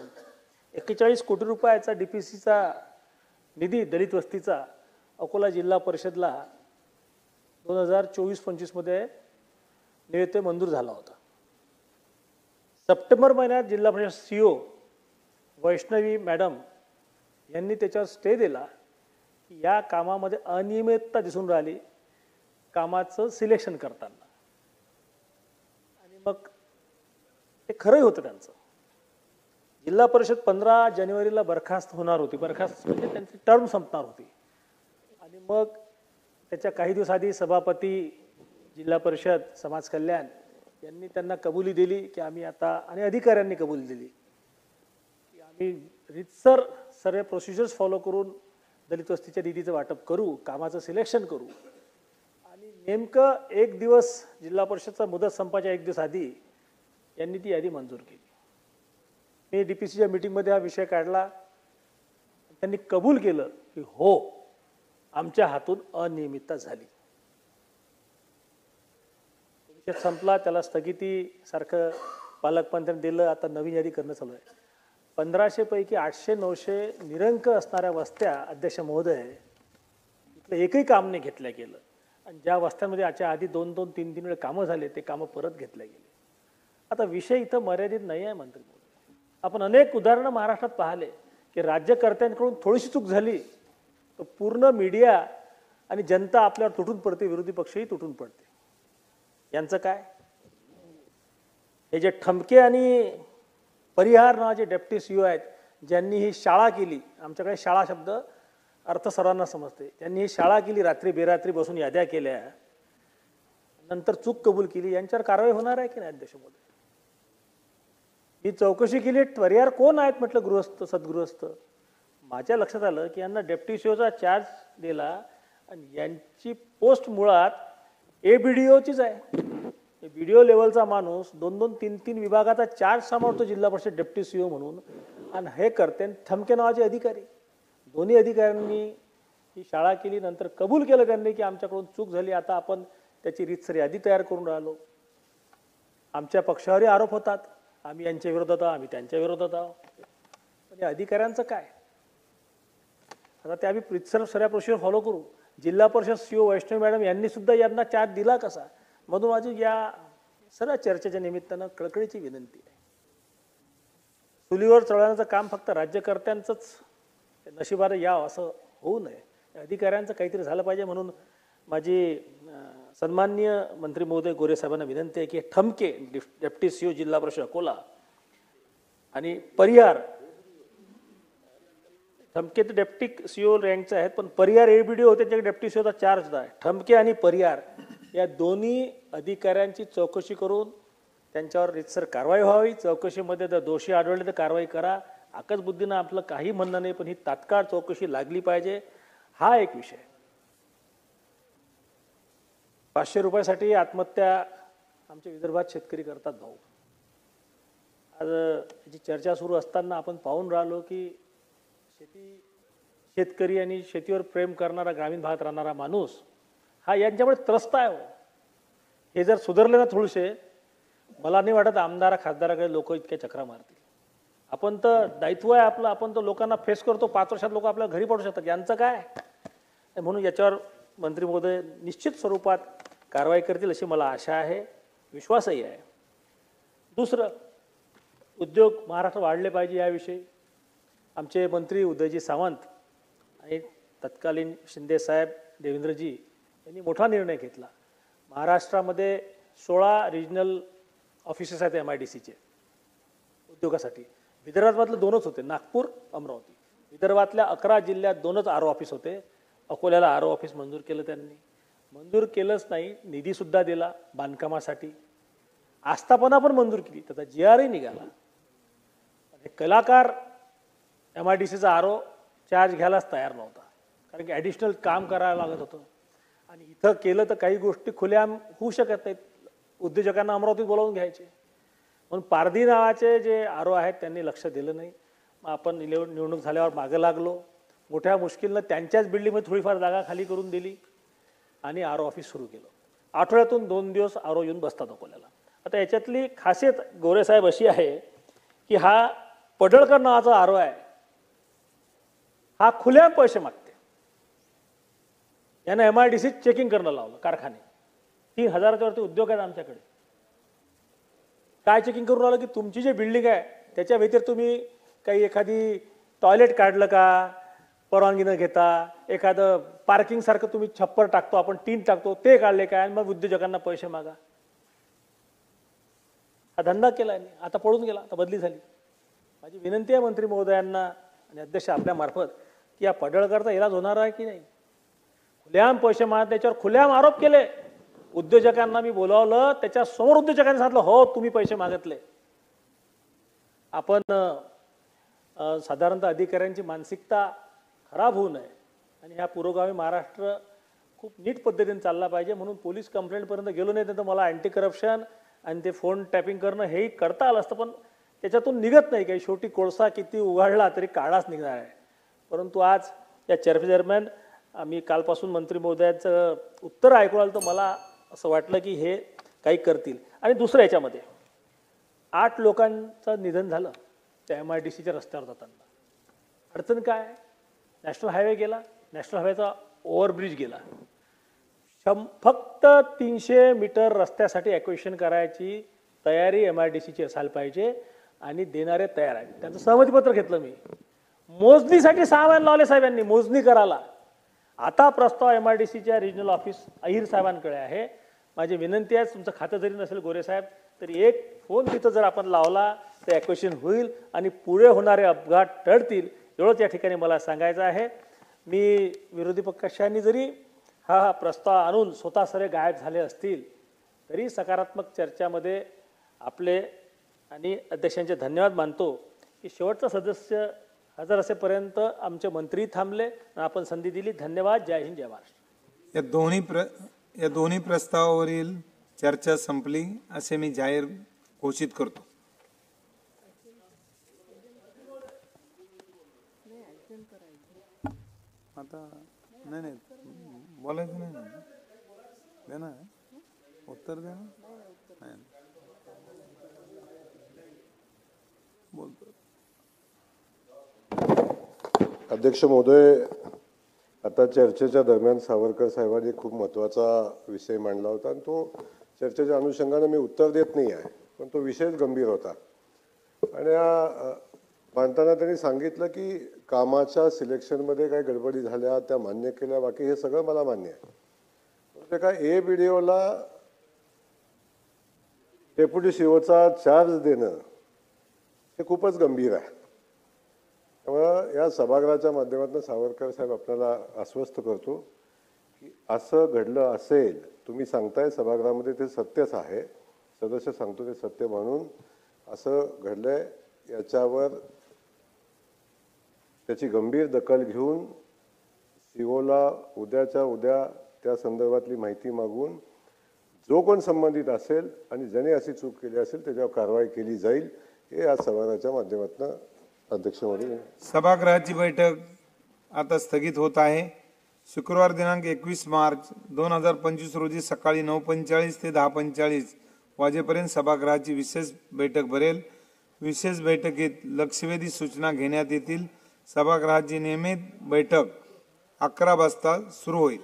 41 कोटी रुपयाचा DPCचा निधी दलित वस्तीचा अकोला जिल्हा परिषदला 2024-25 मध्ये नियुक्ती मंजूर झाला होता. सप्टेंबर महिन्यात जिल्हा परिषद CO वैष्णवी मॅडम यांनी त्याच्यावर स्टे दिला की या कामामध्ये अनियमितता दिसून राहिली कामाचं सिलेक्शन करताना, आणि मग ते खरंही होतं त्यांचं. जिल्हा परिषद 15 जानेवारीला बरखास्त होणार होती, बरखास्त म्हणजे त्यांची टर्म संपणार होती, आणि मग त्याच्या काही दिवस आधी सभापती जिल्हा परिषद समाज कल्याण यांनी त्यांना कबुली दिली की आम्ही आता, आणि अधिकाऱ्यांनी कबुली दिली की आम्ही रितसर सर्व प्रोसिजर्स फॉलो करून दलित वस्तीच्या निधीचं वाटप करू, कामाचं सिलेक्शन करू. आणि नेमकं एक दिवस जिल्हा परिषदचा मुदत संपायच्या एक दिवस आधी यांनी ती यादी मंजूर केली. मी DPCच्या मीटिंगमध्ये हा विषय काढला, त्यांनी कबूल केलं की हो, आमच्या हातून अनियमितता झाली. विषय संपला, त्याला स्थगिती सारखं पालकमंत्र्यांनी दिलं. आता नवीन यादी करणं चालू आहे. 1500 पैकी 800-900 निरंक असणाऱ्या वस्त्या, अध्यक्ष महोदय, इथलं एकही काम नाही घेतलं गेलं, आणि ज्या वस्त्यांमध्ये याच्या आधी 2-2, 3-3 वेळ कामं झाले ते कामं परत घेतले गेले. आता विषय इथं मर्यादित नाही आहे मंत्री महोदय. आपण अनेक उदाहरणं महाराष्ट्रात पाहिले की राज्यकर्त्यांकडून थोडीशी चूक झाली तर पूर्ण मीडिया आणि जनता आपल्यावर तुटून पडते, विरोधी पक्षही तुटून पडते. यांचं काय? हे जे ठमके आणि परिहार नावाचे डेप्टी CEO आहेत, ज्यांनी ही शाळा केली, आमच्याकडे शाळा शब्द अर्थ सर्वांना समजते, त्यांनी ही शाळा केली, रात्री बेरात्री बसून याद्या केल्या, नंतर चूक कबूल केली, यांच्यावर कारवाई होणार आहे की नाही अध्यक्ष महोदय? मी चौकशी केली, परिहार कोण आहेत म्हटलं, गृहस्थ, सद्गृहस्थ. माझ्या लक्षात आलं की यांना डेप्टी CEOचा चार्ज दिला, आणि यांची पोस्ट मुळात ABDOचीच आहे. BDO लेवलचा माणूस 2-2, 3-3 विभागाचा चार्ज सांभाळतो जिल्हा परिषद डेप्टी CEO म्हणून, आणि हे करते ठमके नावाचे अधिकारी. दोन्ही अधिकाऱ्यांनी ही शाळा केली, नंतर कबूल केलं त्यांनी की आमच्याकडून चूक झाली, आता आपण त्याची रीतसर यादी तयार करून राहिलो. आमच्या पक्षावरही आरोप होतात, आम्ही यांच्या विरोधात आहोत, आम्ही त्यांच्या विरोधात आहोत. पण या अधिकाऱ्यांचं काय? आता ते आम्ही रीतसर सगळ्या प्रोसिजर फॉलो करू. जिल्हा परिषद CEO वैष्णवी मॅडम यांनी सुद्धा यांना चार्ज दिला कसा? म्हणून माझी या सर्व चर्चेच्या निमित्तानं कळकळीची विनंती आहे. चुलीवर चढवण्याचं काम फक्त राज्यकर्त्यांचंच नशिबानं यावं असं होऊ नये. अधिकाऱ्यांचं काहीतरी झालं पाहिजे. म्हणून माझी सन्माननीय मंत्री महोदय गोरे साहेबांना विनंती आहे की ठमके डेप्टी CEO जिल्हा परिषद अकोला आणि परिहार, ठमके तर डेप्टी CEO रँकचे आहेत, पण परिहार ABDO होते त्याच्याकडे डेप्टी CEOचा चार्ज आहे. ठमके आणि परिहार या दोन्ही अधिकाऱ्यांची चौकशी करून त्यांच्यावर रीतसर कारवाई व्हावी. चौकशीमध्ये जर दोषी आढळले तर कारवाई करा. आकच बुद्धीनं आपलं काही म्हणणं नाही, पण ही तात्काळ चौकशी लागली पाहिजे. हा एक विषय. 500 रुपयासाठी आत्महत्या आमच्या विदर्भात शेतकरी करतात भाऊ. आज याची चर्चा सुरू असताना आपण पाहून राहिलो की शेतकरी आणि शेतीवर प्रेम करणारा, ग्रामीण भागात राहणारा माणूस हा यांच्यामुळे त्रस्त आहे. हे जर सुधारले ना थोडेसे, मला नाही वाटत आमदार खासदाराकडे लोक इतक्या चक्रा मारतील. आपण तर दायित्व आहे आपलं, आपण तर लोकांना फेस करतो. 5 वर्षात लोक आपल्या घरी पडू शकतात, यांचं काय? म्हणून याच्यावर मंत्री महोदय निश्चित स्वरूपात कारवाई करतील अशी मला आशा आहे, विश्वासही आहे. दुसरं, उद्योग महाराष्ट्र वाढले पाहिजे याविषयी आमचे मंत्री उदयजी सावंत आणि तत्कालीन शिंदे साहेब, देवेंद्रजी यांनी मोठा निर्णय घेतला. महाराष्ट्रामध्ये 16 रिजनल ऑफिसेस आहेत MIDCचे उद्योगासाठी. विदर्भातलं 2च होते, नागपूर, अमरावती. विदर्भातल्या 11 जिल्ह्यात 2च RO ऑफिस होते. अकोल्याला RO ऑफिस मंजूर केलं त्यांनी. मंजूर केलंच नाही, निधीसुद्धा दिला बांधकामासाठी, आस्थापना पण मंजूर केली, त्याचा GRही निघाला. कलाकार MIDCचा RO चार्ज घ्यायलाच तयार नव्हता, कारण की ॲडिशनल काम करायला लागत होतं. आणि इथं केलं तर काही गोष्टी खुल्याम होऊ शकत नाहीत, उद्योजकांना अमरावतीत बोलावून घ्यायचे. म्हणून पारधी नावाचे जे RO आहेत त्यांनी लक्ष दिलं नाही. मग आपण निवडणूक झाल्यावर मागं लागलो. मोठ्या मुश्किलनं त्यांच्याच बिल्डिंगमध्ये थोडीफार जागा खाली करून दिली आणि RO ऑफिस सुरू केलं. आठवड्यातून 2 दिवस RO येऊन बसतात अकोल्याला. आता याच्यातली खासियत गोरेसाहेब अशी आहे की हा पडळकर नावाचा RO आहे, हा खुल्याम पैसे मागते. यानं MIDC चेकिंग करणं लावलं कारखाने. 3000च्या वरती उद्योग आहेत आमच्याकडे. काय चेकिंग करून राहिलं की तुमची जी बिल्डिंग आहे त्याच्या व्यतिरिक्त तुम्ही काही एखादी टॉयलेट काढलं का, परवानगी न घेता एखादं पार्किंग सारखं तुम्ही छप्पर टाकतो, आपण टीन टाकतो, ते काढले काय आणि मग उद्योजकांना पैसे मागा. हा धंदा केलाय, आता पळून गेला, आता बदली झाली. माझी विनंती आहे मंत्री महोदयांना आणि अध्यक्ष आपल्या मार्फत की या पडळकरचा इलाज होणार आहे की नाही. खुलेआम पैसे मागत, त्याच्यावर खुलेआम आरोप केले. उद्योजकांना मी बोलावलं, त्याच्या समोर उद्योजकांनी सांगितलं हो तुम्ही पैसे मागितले. आपण साधारणतः अधिकाऱ्यांची मानसिकता खराब होऊ नये आणि ह्या पुरोगामी महाराष्ट्र खूप नीट पद्धतीने चालला पाहिजे म्हणून पोलीस कंप्लेंटपर्यंत गेलो नाही. तर मला अँटी करप्शन आणि ते फोन टॅपिंग करणं हेही करता आलं असतं, पण त्याच्यातून निघत नाही काही. शेवटी कोळसा किती उघडला तरी काळाच निघणार आहे. परंतु आज या चर्चेदरम्यान आम्ही कालपासून मंत्री महोदयांचं उत्तर ऐकू आलं तर मला असं वाटलं की हे काही करतील. आणि दुसरं याच्यामध्ये 8 लोकांचं निधन झालं त्या MIDCच्या रस्त्यावर जाताना. अडचण काय? नॅशनल हायवे गेला, नॅशनल हायवेचा ओव्हरब्रिज गेला. फक्त 300 मीटर रस्त्यासाठी ॲक्विजिशन करायची तयारी MIDCची असायला पाहिजे आणि देणारे तयार आहेत. त्यांचं सहमतीपत्र घेतलं मी. मोजणीसाठी 6 महिने लावले साहेबांनी मोजणी करायला. आता प्रस्ताव MIDCच्या रिजनल ऑफिस अहिर साहेबांकडे आहे. माझी विनंती आहे, तुमचं खातं जरी नसेल गोरे साहेब तरी एक फोन तिथं जर आपण लावला तर ॲक्विजिशन होईल आणि पुढे होणारे अपघात टळतील. एवढंच या ठिकाणी मला सांगायचं आहे. मी विरोधी पक्षांनी जरी हा प्रस्ताव आणून स्वतः सगळे गायब झाले असतील तरी सकारात्मक चर्चामध्ये आपले आणि अध्यक्षांचे धन्यवाद मानतो की शेवटचा सदस्य हजर असेपर्यंत आमचे मंत्री थांबले, आपण संधी दिली. धन्यवाद. जय हिंद, जय महाराष्ट्र. या दोन्ही प्रस्तावावरील चर्चा संपली असे मी जाहीर घोषित करतो. आता नाही बोलायचं नाही, देणार उत्तर देणार नाही बोलतो. अध्यक्ष महोदय, आता चर्चेच्या दरम्यान सावरकर साहेबांनी खूप महत्त्वाचा विषय मांडला होता आणि तो चर्चेच्या अनुषंगाने मी उत्तर देत नाही आहे, पण तो विषयच गंभीर होता. आणि मांडताना त्यांनी सांगितलं की कामाच्या सिलेक्शनमध्ये काही गडबडी झाल्या, त्या मान्य केल्या, बाकी हे सगळं मला मान्य आहे. म्हणजे काय BDOला डेप्युटी COचा चार्ज देणं हे खूपच गंभीर आहे. त्यामुळं या सभागृहाच्या माध्यमातून सावरकर साहेब आपल्याला आश्वस्त करतो की असं घडलं असेल, तुम्ही सांगताय सभागृहामध्ये ते सत्यच आहे, सदस्य सांगतो ते सत्य म्हणून असं घडलंय, याच्यावर त्याची गंभीर दखल घेऊन COला उद्याच्या उद्या त्या संदर्भातली माहिती मागून जो कोण संबंधित असेल आणि ज्याने अशी चूक केली असेल त्याच्यावर कारवाई केली जाईल, हे या सभागृहाच्या माध्यमातून अध्यक्ष महोदय. सभागृहाची बैठक आता स्थगित होत आहे. शुक्रवार दिनांक 21 मार्च 2025 रोजी सकाळी 9:45 ते 10:45 वाजेपर्यंत सभागृहाची विशेष बैठक भरेल. विशेष बैठकीत लक्षवेधी सूचना घेण्यात येतील. सभागृहाची नियमित बैठक 11 वाजता सुरू होईल.